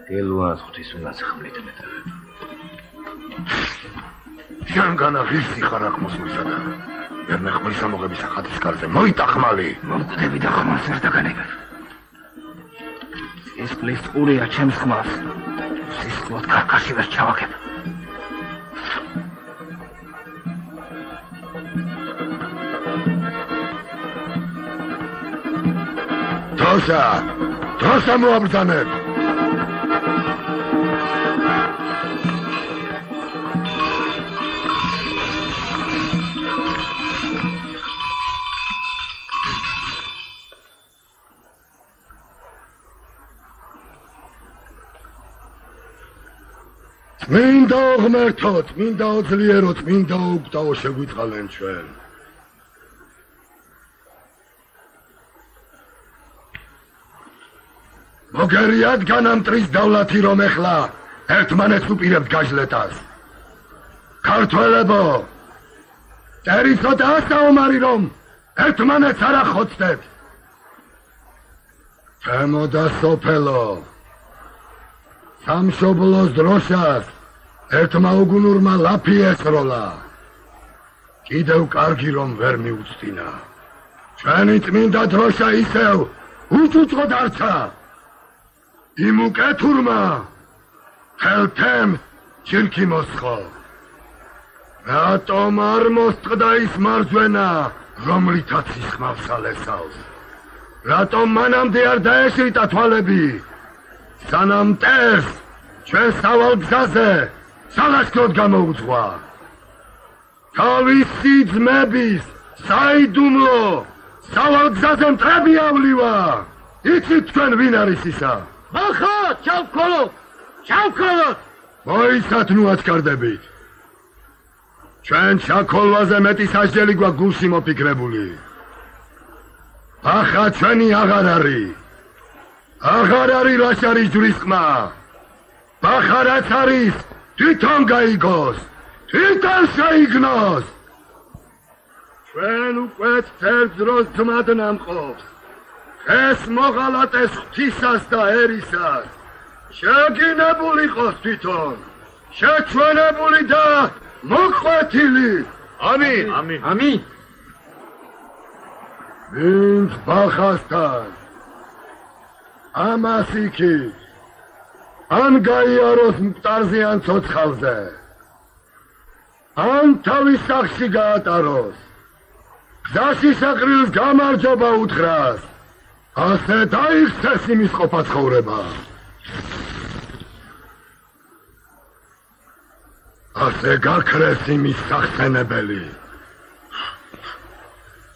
გელუას ღვთისმადლს ხმლით მეტევ. შენგანა ვისი ხარ აქ მოსვლისა და ერნე ხმლის ამოღების ხატის კარზე მოიტახმალი. მომკვდები და ხმალს ვერ დაგანებებ. ეს პლის ყურია ჩემს ხმალს. სისხლოდ კარკაში ვერ ჩავაგებ. დროშა მოაბრძანებ. მინდა ღმერთოთ, მინდა ძლიეროთ, მინდა უგდაო შეგვიწყალენ ჩვენ. მოგერიათ განამტრის დავლათი რომ ეხლა ერთმანეთს უპირებთ გაჟლეტას. ქართველებო, წერიცოთ ასაომარი რომ ერთმანეთს არ ახოცდეთ. ჩემო და სოფელო, სამშობლოს დროშას ერთმა უგუნურმა ლაფი ესროლა. კიდევ კარგი რომ ვერ მიუწდინა. ჩვენი წმინდა დროშა ისევ უწუწო დარჩა. იმ უკეთურმა ხელთემ ჩირკი მოსხო. რატომ არ მოსწყდა ის მარჯვენა, რომლითაც იხმავს ალესავს? რატომ მანამდე არ დაეშრიტა თვალები? სანამ მტერს ჩვენ სავალ გზაზე სალაშქროდ გამოუძღვა. თავისი ძმების საიდუმლო სავალ გზაზე მტრებიავლივა. იცით თქვენ ვინ არის ისა? ახო, ჩავქოლოთ! მოიცათ ნუ აჩქარდებით. ჩვენ ჩაქოლვაზე მეტი სასჯელი გვაქვს გულში მოფიქრებული. ახლა ჩვენი აღარ არის. აღარ არის ლაშარის ჯვრის ყმა. ბახა რაც არის თვითონ გაიგოს, თვითონ შეიგნოს. ჩვენ უკვე თელ დროს ძმად ნამყოფს. ეს მოღალატეს ღვთისას და ერისას. შეგინებული ყოს თვითონ, შეჩვენებული და მოკვეთილი. ამინ. ვინც ბახასთან ამას იქით, ან გაიაროს მკვდარზე ან ცოცხალზე, ან თავის სახლში გაატაროს, გზაში საყრილს გამარჯობა უთხრას, ასე დაიქცეს იმის ყოფა ცხოვრება. ასე გაქრეს იმის სახსენებელი.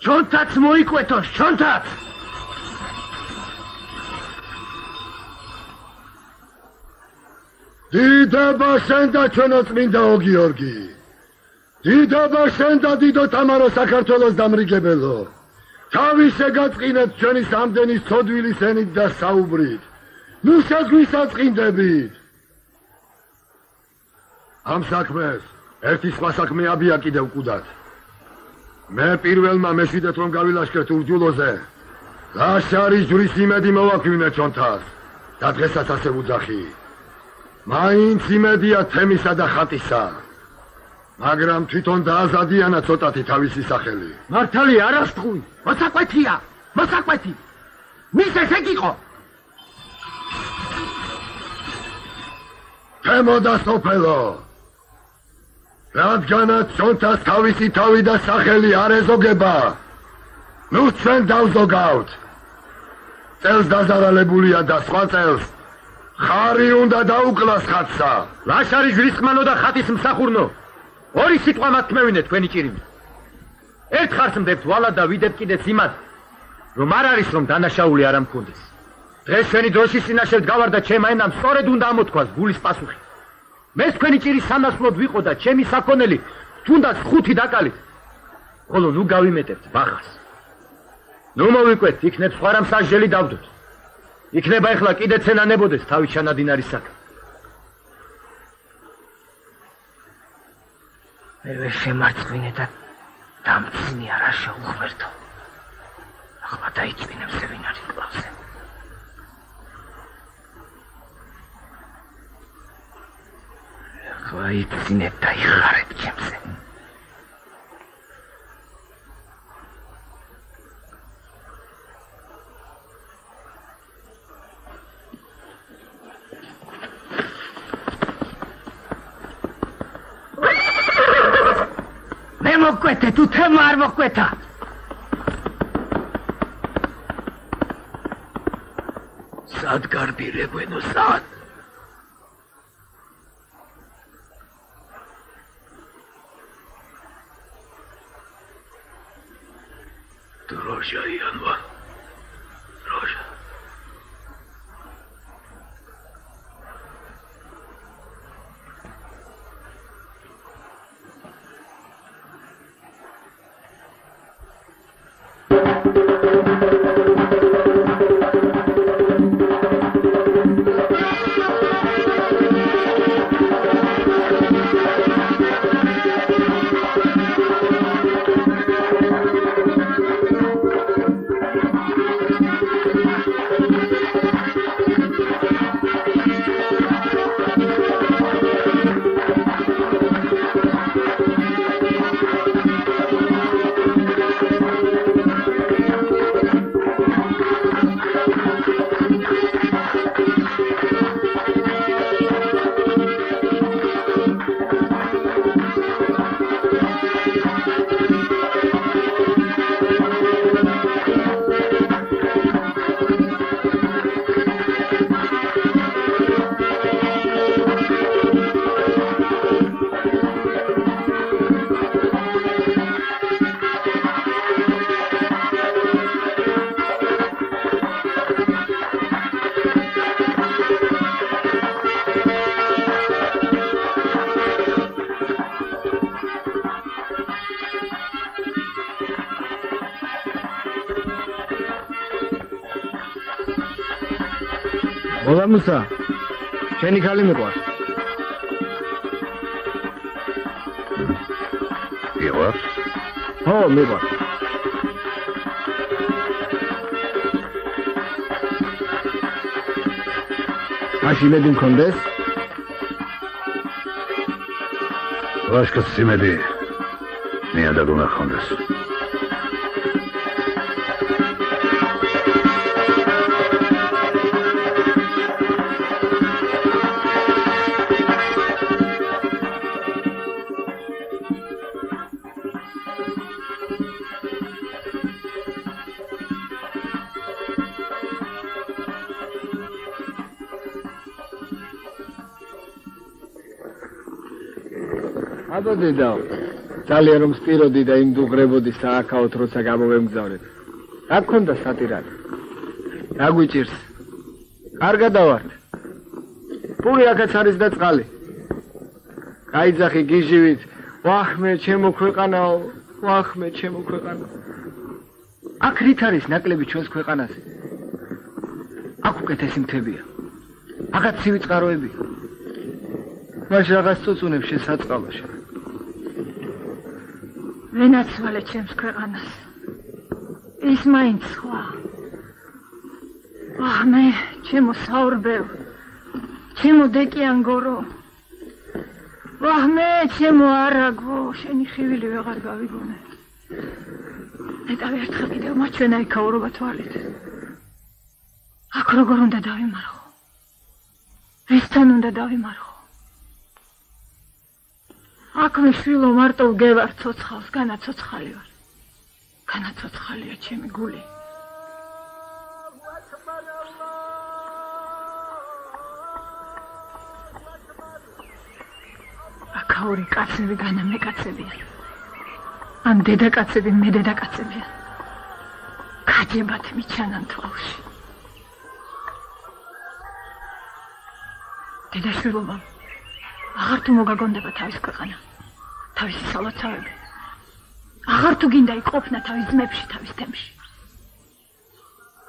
ჩონთაც მოიკვეთოს, ჩონთაც! დიდება შენ და ჩვენო წმინდაო გიორგი. დიდება შენ და დიდო თამარო საქართველოს დამრიგებელო. თავი შეგაწყინეთ ჩვენი სამდენის ცოდვილის ენით და საუბრით. ნუ შეგვისაწყინდებით. ამ საქმეს ერთი სხვა საქმე აბია კიდევ კუდად. მე პირველმა მეშვიდეთ რომ გავილაშქრეთ ურჯულოზე. ლაშარის ჯვრის იმედი მოვაქვინე ჩონთას და დღესაც ასე ვუძახი. მაინც იმედია თემისა და ხატისა. მაგრამ თვითონ დააზადიანა ცოტათი თავისი სახელი. მართალი არასტყვი, მოსაკვეთი. მის ეს ეგ იყო. თემო და სოფელო. რადგანაც ჩონთას თავისი თავი და სახელი არ ეზოგება, ნუ ჩვენ დავზოგავთ. წელს დაზარალებულია და სხვა წელს ხარი უნდა დაუკლას ხატსა. ლაშარის ჯვრისყმანო და ხატის მსახურნო. ორი სიტყვა მათქმევინეთ თქვენი ჭირიმი. ერთ ხარს მდებთ ვალა და ვიდებ კიდეც იმად, რომ არ არის რომ დანაშაული არ ამქონდეს. დღეს ჩვენი დროშის წინაშე ვდგავარ და ჩემ ენამ სწორედ უნდა ამოთქვას გულის პასუხი. მე თქვენი ჭირის სანაცვლოდ ვიყო და ჩემი საქონელი თუნდაც 5 დაკალით. ხოლო ნუ გავიმეტებთ ბახას. ნუ მოვიკვეთ, იქნებ სხვა რამ სასჯელი დავდოთ. იქნება ეხლა კიდე ცენა ნებოდეს თავი ჩანადინარის საქმე. მე ვერ შემარწმინე და დამწნი არა შეუხვერთო. ახლა დაიწმინებს ვინ არის კლავზე. ახლა იცინეთ და იხარეთ ჩემზე. მე მოკვეთე, თუ თემო არ მოკვეთა. სად გარბირებენო, სად? დროჟა იანვა. დროჟა. მოლამუსა, შენი ქალი მიყვარს. მიყვარს? ხო, მიყვარს. მაშინ იმედი მქონდეს? ვაშკაც იმედი. ნიადაგ უნდა ჰქონდეს. აბა დედაო, ძალიან რომ სტიროდი და იმ დუღრებოდი სააქაოთ როცა გამოვემგზავრეთ. რა გქონდა სატირალი? რა გვიჭირს? კარგად დავართ. პური აქაც არის და წყალი. გაიძახი გიჟივით, ვახმე ჩემო ქვეყანაო, ვახმე ჩემო ქვეყანაო. აქ რით არის ნაკლები ჩვენს ქვეყანაზე? აქ უკეთესი მთებია. აქაც ცივი წყაროებია. მაშ რაღაც წუწუნებს შესაწყალოში. ვენაცვალე ჩემს ქვეყანას. ის მაინც სხვა. ვახმე, ჩემო საურბევ, ჩემო დეკიანგორო. ვახმე, ჩემო არაგო, შენი ხივილი ვეღარ გავიგონე. ნეტავი ერთხელ კიდევ მაჩვენა იქაურობა თვალით. აქ როგორ უნდა დავიმარხო? ვისთან უნდა დავიმარხო? აქ მე შვილო მარტო ვგევარ ცოცხალს, განაცოცხალი ვარ. განაცოცხალია ჩემი გული. აქაური კაცები განამეკაცებია. ან დედაკაცები მე დედაკაცებია. გაჯებათ მიჩანან თვალში. დედაშვილობამ აღარ თუ მოგაგონდება თავის ქვეყანა, თავისი სალოცავები. აღარ თუ გინდა იყოფნა თავის ძმებში, თავის თემში.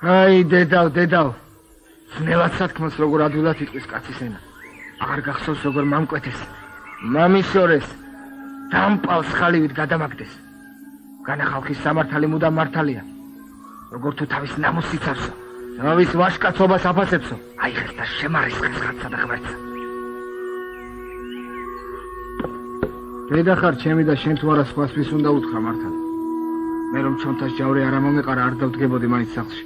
აი, დედავ. ძნელად სათქმოს როგორ ადვილად იტყვის კაცის ენა. აღარ გახსოვს როგორ მამკვეთეს. მამისორეს. დამპალს ხალივით გადამაგდეს. განა ხალხის სამართალი მუდამ მართალია. როგორ თუ თავის ნამუსს იცავსო, თავის ვაშკაცობას აფასებსო. აიღეს და შემარისხეს ხარცსა და ღმერთსა. დედა ხარ ჩემი და შენ თუ არა სხვას ვის უნდა უთხრა მართალი. მე რომ ჩონთას ჯავრი არ ამომეყარა არ დავდგებოდი მაინც სახლში.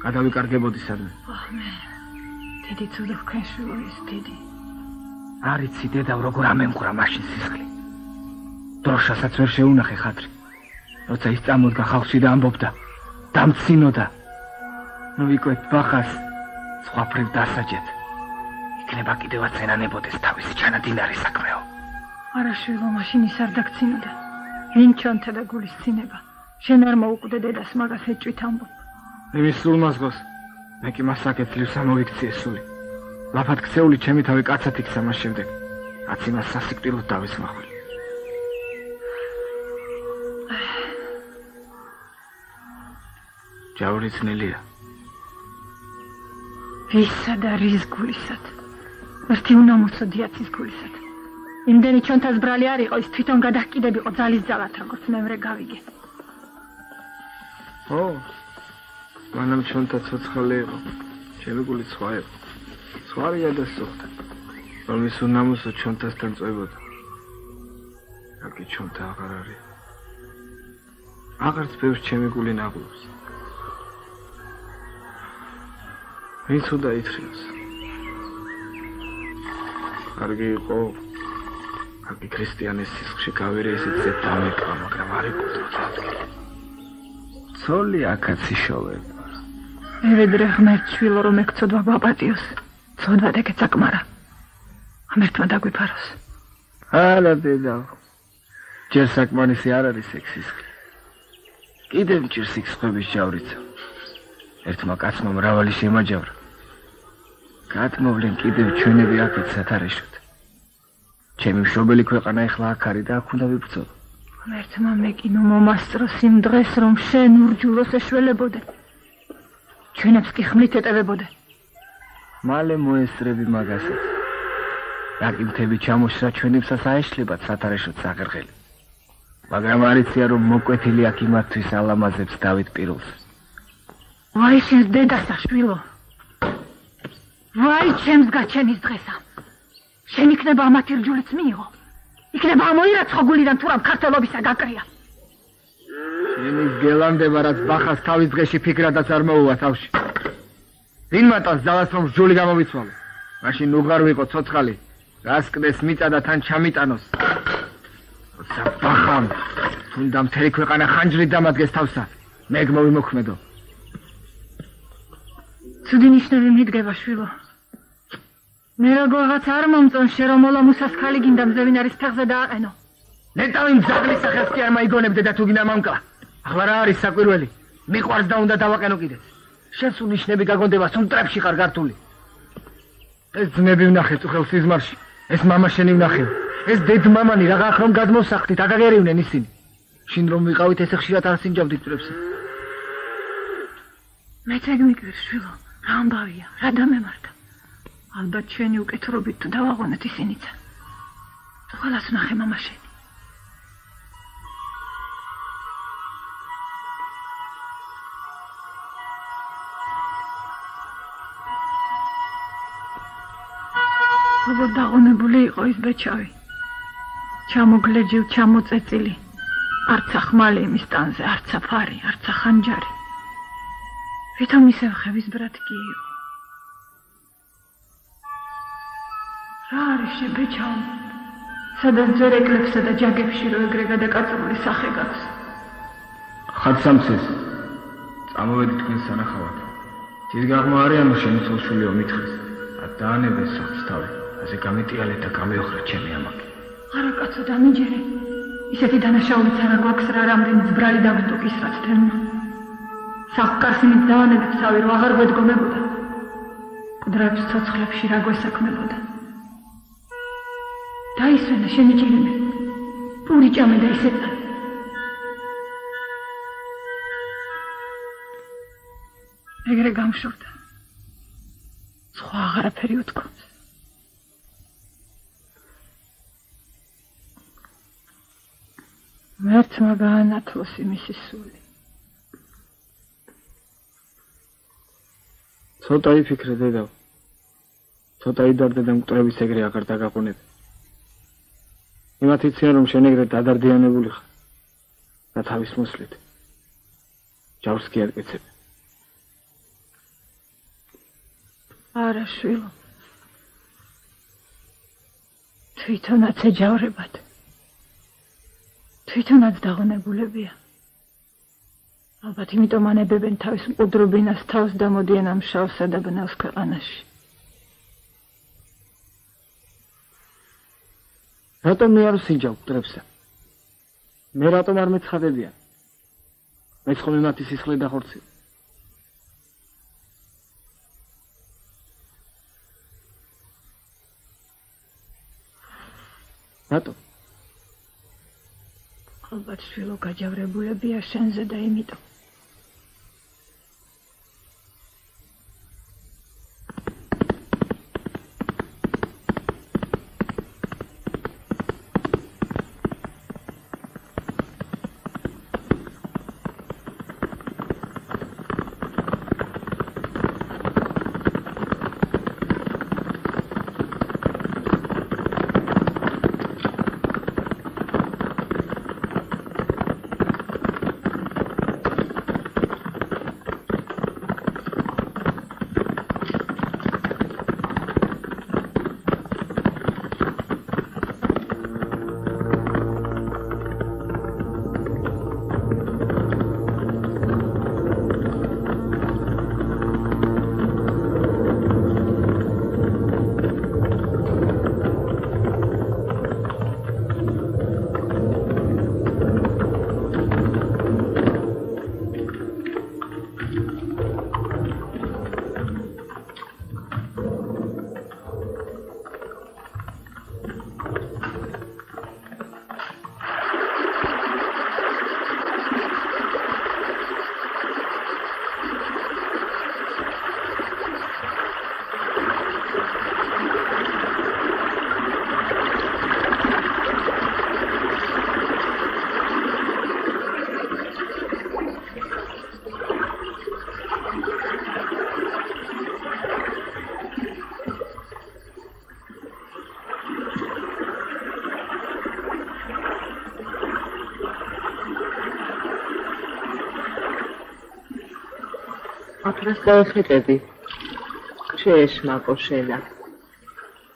გადავიკარგებოდი სადმე. ვახმე, დიდი ცუდო ქეშულო ის დიდი. არ იცი დედავ როგორ ამემყვრა მაშინ სისხლი. დროშასაც ვერ შეუნახე ხათრი. როცა ის წამოდგა ხალხში და ამბობდა, დამცინოდა. ნუ ვიკვეთ ბახას, სხვაფრებ დასაჯეთ. იქნება კიდევაც ენანებოდეს თავისი ჩანადინარი საქმეო. არაშვილო მაშინ ის არ დაგცინოდა. ვინ ჩონთა და გულის ცინება. შენ არ მოუკვდე დედას მაგას ეჭვით ამბობ. იმის სულმაზღოს, მე კი მას საკეთლივს ამოვიქციე სული. ლაფად ქცეული ჩემი თავი კაცად იქცა მას შემდეგ. რაც იმას სასიკვდილოდ დავისმახვი. ჯავრი ძნელია. ვისა და რის გულისად. ერთი უნამუცო დიაცის გულისად. იმდენი ჩონთას ბრალი არ იყო, ის თვითონ გადაჰკიდებიყო ძალის ძალად, როგორც მემრე გავიგე. ო, მანამ ჩონთა ცოცხალი იყო. ჩემი გული სხვა იყო. სხვარი გადასუხდა. რომ ის უნამუსო ჩონთასთან წვებოდა. აქ ჩონთა აღარ არის. აღარც ბევრს ჩემი გული ნაღლობს. ვინც უნდა ითხრიოს. კარგი იყო. აქი ქრისტიანის სისხლში გავირე ისიც ზედამეკა, მაგრამ არ ეკუთვნოდა ადგილი. ცოლი აქაც იშოვება. ევედრე ღმერთ შვილო რომ ეკცოდვა გვაპატიოს. ცოდვა და გეცაკმარა. ღმერთმა დაგვიფაროს. არა დედავ. ჯერ საკმარისი არ არის ეგ სისხლი. კიდევ მჭირს იქ სხვების ჯავრიცა. ერთმა კაცმა მრავალი შემაჯავრა. გადმოვლენ კიდევ ჩვენები აქეთ სათარეშოდ. ჩემი მშობელი ქვეყანა ეხლა აქ არის და აქ უნდა ვიბრძოლო. ღმერთმა მეკინო მომასწროს იმ დღეს რომ შენ ურჯულოს ეშველებოდე. ჩვენებს კი ხმლით ეტევებოდე. მალე მოესწრები მაგასაც. რაკიბთები ჩამოშრა ჩვენებსაც აეშლებათ სათარეშოც საღერღელი. მაგრამ არ იციან რომ მოკვეთილი აქ იმათთვის ალამაზებს დავით პირულს. ვაი შენს დედასა შვილო. ვაი ჩემს გაჩენის დღესა. შენ იქნება ამათი რჯულიც მიიღო. იქნება ამოირაცხო გულიდან თუ რამ ქართველობისა გაკრია. იმის გელანდება რაც ბახას თავის დღეში ფიქრადაც არ მოუვა თავში. ვინ მათავს ძალას რომ რჯული გამოვიცვალო? მაშინ უღარ ვიყო ცოცხალი. რას კდეს მიწა და თან ჩამიტანოს. საბახამ თუნდა მთელი ქვეყანა ხანჯრით დამადგეს თავსა. მე მოვიმოქმედო. ცუდი ნიშნები მიდგება შვილო. მე როგორღაც არ მომწონს შენ რომ ოლამუსას ხალი გინდა მზევინარის ფეხზე დააყენო. ნეტავი მზადლის სახელს კი არ მაიგონებდე და თუ გინდა მომკლა. ახლა რა არის საკვირველი? მიყვარს და უნდა დავაყენო კიდეც. შენ სულ ნიშნები გაგონდება სულ ტრებში ხარ გართული. ეს ძმები ვნახე წუხელ სიზმარში. ეს მამა შენი ვნახე. ეს დედმამანი რაღა ხომ გადმოსახდით აგაგერივნენ ისინი. შინ რომ ვიყავით ესე ხშირად არ სინჯავდით წრებში. მე ეგ მიგვირს შვილო. რა ამბავია? რა დამემართა? ალბათ ჩვენი უკეთრობით თუ დავაღონეთ ისინიცა. თუ ყველას ვნახე მამა შენი. როგორ დაღონებული იყო ის ბეჭავი. ჩამოგლეჯივ, ჩამოწეწილი. არცა ხმალი იმის ტანზე, არცა ფარი, არცა ხანჯარი. ვითომ ისევ ხევის ბრატ კი იყო. რა არის შებეჭავი? სადაც ძერეკლებსა და ჯაგებში რო ეგრე გადაკაწრული სახე გაქვს. ხაცამცეს წამოვედი თქვენ სანახავად. ის გაღმა არიანო შენი ცოლშვილიო მითხეს. დაანებეს სახს თავი. ასე გამიტიალეთ და გამეოხრეთ ჩემი ამაკი. არა კაცო დამიჯერე. ისეთი დანაშაულიც არა გვაქვს რა რამდენი ძბრალი დაგვიტუკის რაც თემმა. სახკარსინით დაანებებ თავი რომ აღარ გვედგომებოდა. მკვდრებს ცოცხლებში რა გვესაქმებოდა. დაისვენა შენი ჭირიმე. პური ჭამე და ისეწა. ეგრე გამშორდა. სხვა აღარაფერი უთქვამს. მერტმა გაანათლოს იმისი სული. ცოტა იფიქრე დედავ. ცოტა იდარდე და მკვდრების ეგრე აღარ დაგაყუნებ. იმათ იციან რომ შენ ეგრე დადარდიანებული ხარ. და თავის მოსლით. ჯავს კი აკეცებ. არა შვილო. თვითონაც ეჯავრებათ. თვითონაც დაღონებულებია. ალბათ იმიტომ ანებებენ თავის მყუდრობინას თავს და მოდიან ამ შავსა და ბნავს ქვეყანაში. რატომ მე არ ვსინჯავ მკვდრებსა? მე რატომ არ მეცხადებიან? მეც ხომ მათი სისხლი დახორცი. რატომ? ალბათ შვილო გაჯავრებულებია შენზე და იმიტომ. რას დაეხეთები? შეეშმაკო შენა.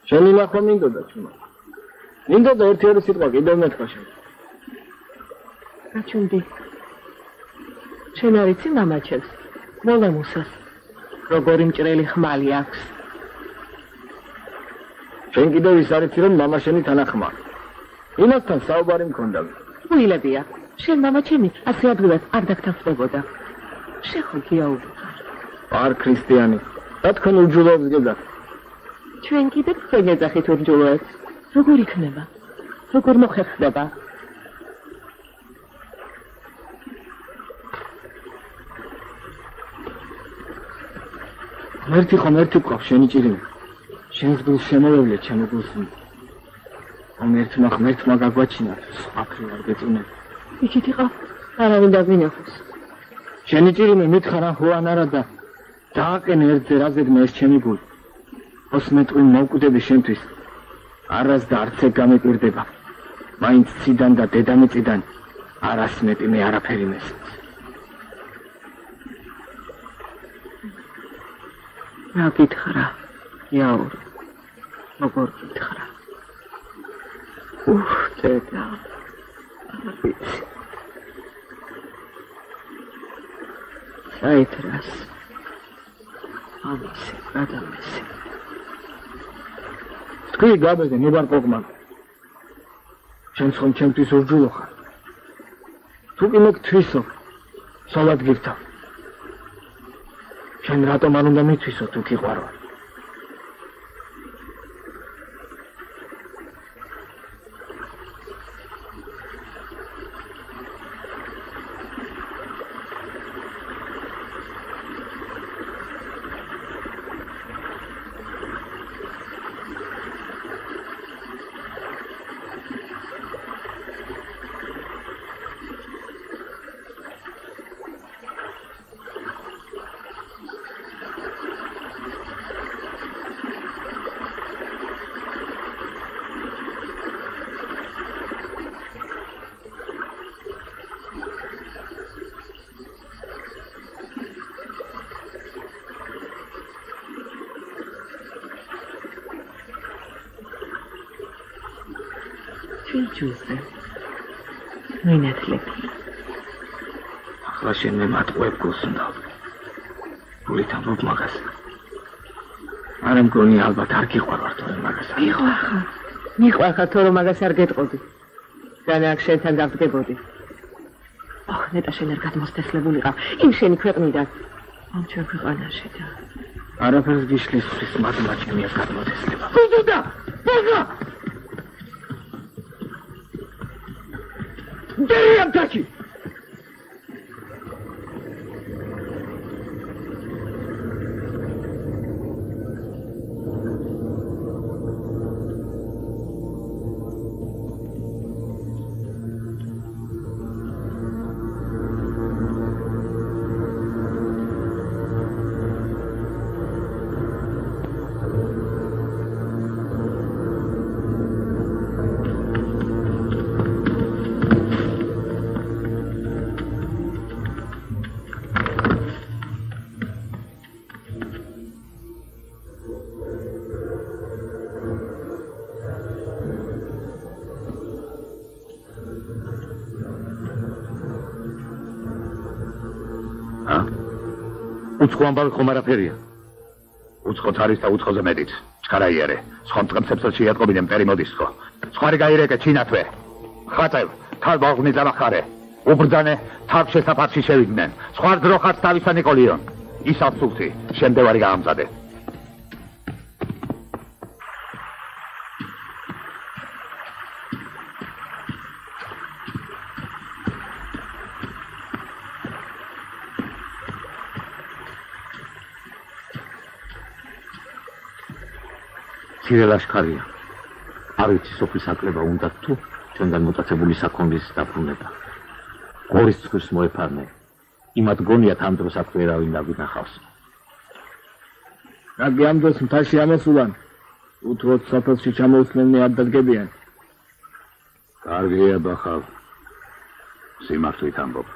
შენი ნახვა მინდოდა თუმა. მინდოდა ერთი სიტყვა კიდევ მეთქვა შენ. რაჩუნდი. შენ არ იცი მამაჩემს? მოლემუსას. როგორი მჭრელი ხმალი აქვს. შენ კიდევ ის არ იცი რომ მამა შენი თანახმა. იმასთან საუბარი მქონდა. უილებია. შენ მამაჩემი ასე ადგილას არ დაგთავსებოდა. შეხო გიაუბრ. არ ქრისტიანი. რა თქვენ უჯულოებს გეძახ? ჩვენ კიდევ თქვენ ეძახით უჯულოებს. როგორ იქნება? როგორ მოხერხდება? ერთი ყავს შენი ჭირიმი. შენს გულს შემოვევლე ჩემო გულს. ღმერთმა გაგვაჩინა სხვა ფრი არ გეწუნებ. იქით იყავ? არავინ დაგვინახოს. შენი ჭირიმი მითხრა რა ხო ან არა და დააყენე ერთზე რა გეგმა ეს ჩემი გული. 20 ტყვი მოვკვდები შენთვის. არას და არც ეგ გამეკვირდება. მაინც ციდან და დედამიწიდან არას მეტი მე არაფერი მესმის. რა გითხრა? იაურ. როგორ გითხრა? დედა. არ ვიცი. საითრას. ამისი, გადამისი. თქვი გაბეზე ნებარ ყოგმან. შენ ხომ ჩემთვის ურჯულო ხარ. თუ კი მოგთვისო, სოლად გირთავ. შენ რატომ არ უნდა მითვისო თუ გიყვარვარ? ჩიჩუზე. ვინეთლები. ახლა შენ მე მატყუებ გულს უნდა. გულით ამბობ მაგას. არ მგონი ალბათ არ გიყვარვარ თორე მაგას. მიყვარხარ თუ რომ მაგას არ გეტყოდი. განაკ შენთან დავდგებოდი. ოხ, ნეტა შენ არ გადმოსთესლებულიყავ იმ შენი ქვეყნიდან. ამ ჩვენ ქვეყანაში და არაფერს გიშლის ხის მაგმა ჩემი არ გადმოთესლება. ბუზუდა! ბუზა! დეიამ თაში! უცხო ამბავი ხომ არაფერია. უცხოც არის და უცხოზე მეტიც. ჩქარაიარე. სხვა მწყემსებს შეატყობინე მტერი მოდის ხო. სხვარი გაირეკე ჩინათვე. ხაწევ, თავ ბაღვნი დამახარე. უბრძანე, თავ შესაფარში შევიდნენ. სხვა ძროხაც თავისა ნიკოლიონ. ის აბსურდი, შემდევარი გაამზადე. ცირე ლაშქარია. არ ვიცი სოფლის აკლება უნდა თუ ჩვენგან მოტაცებული საქონლის დაბრუნება. გორის ცხვირს მოეფარნე. იმათ გონიათ ამ დროს აქ ვერავინ დაგვინახავს. რაგი ამ დროს მთაში ამოსულან. უთუოდ სოფელში ჩამოუსმენნი არ დადგებიან. კარგია ბახალ. სიმართლით ამბობ.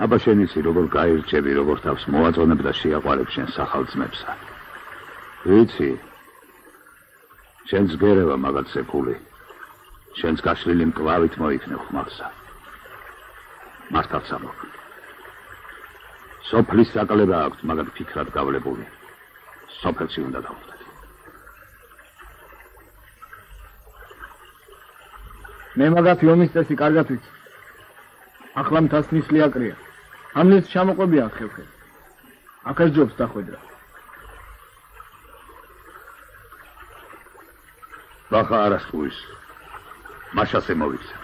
აბა შენ იცი როგორ გაირჩევი, როგორ თავს მოაწონებ და შეაყვარებ შენ სახალ ძმებსა. ვიცი, შენს გერევა მაგათზე ფული, შენს გაშლილი მკლავით მოიქნევ ხმალსა. მართალ ამბობ. სოფლის საკლება აქვს მაგათ ფიქრად გავლებული. სოფელში უნდა დავხვდეთ. მე მაგათი ომის წესი კარგად ვიცი. ახლა მთას ნისლი აკრია. ამ ნისლს ჩამოყვები აქ ხევხე. აქაც ჯობს დახვედრა. ბახა არასწურის. მაშასე მოვიქცე.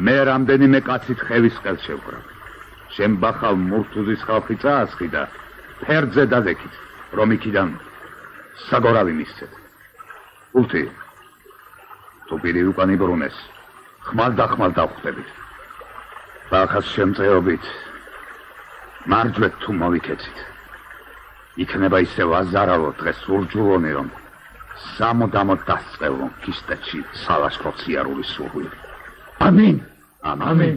მე რამდენიმე კაცით ხევის ყელს შევკრავ. შენ ბახალ მურთუზის ხალხი წაასხი და ფერძე დადექით, რომ იქიდან საგორავი მისცეთ. ულთი, თუ პირი უკან იბრუნეს, ხმალ დავხვდებით. ბახას შემწეობით, მარჯვეთ თუ მოვიქეცით. იქნება ისე ვაზარავო დღეს ურჯულონი, რომ სამუდამოდ დასწევლონ ქისტეთში სალაშქრო სიარულის სურვილი. ამინ. ამინ.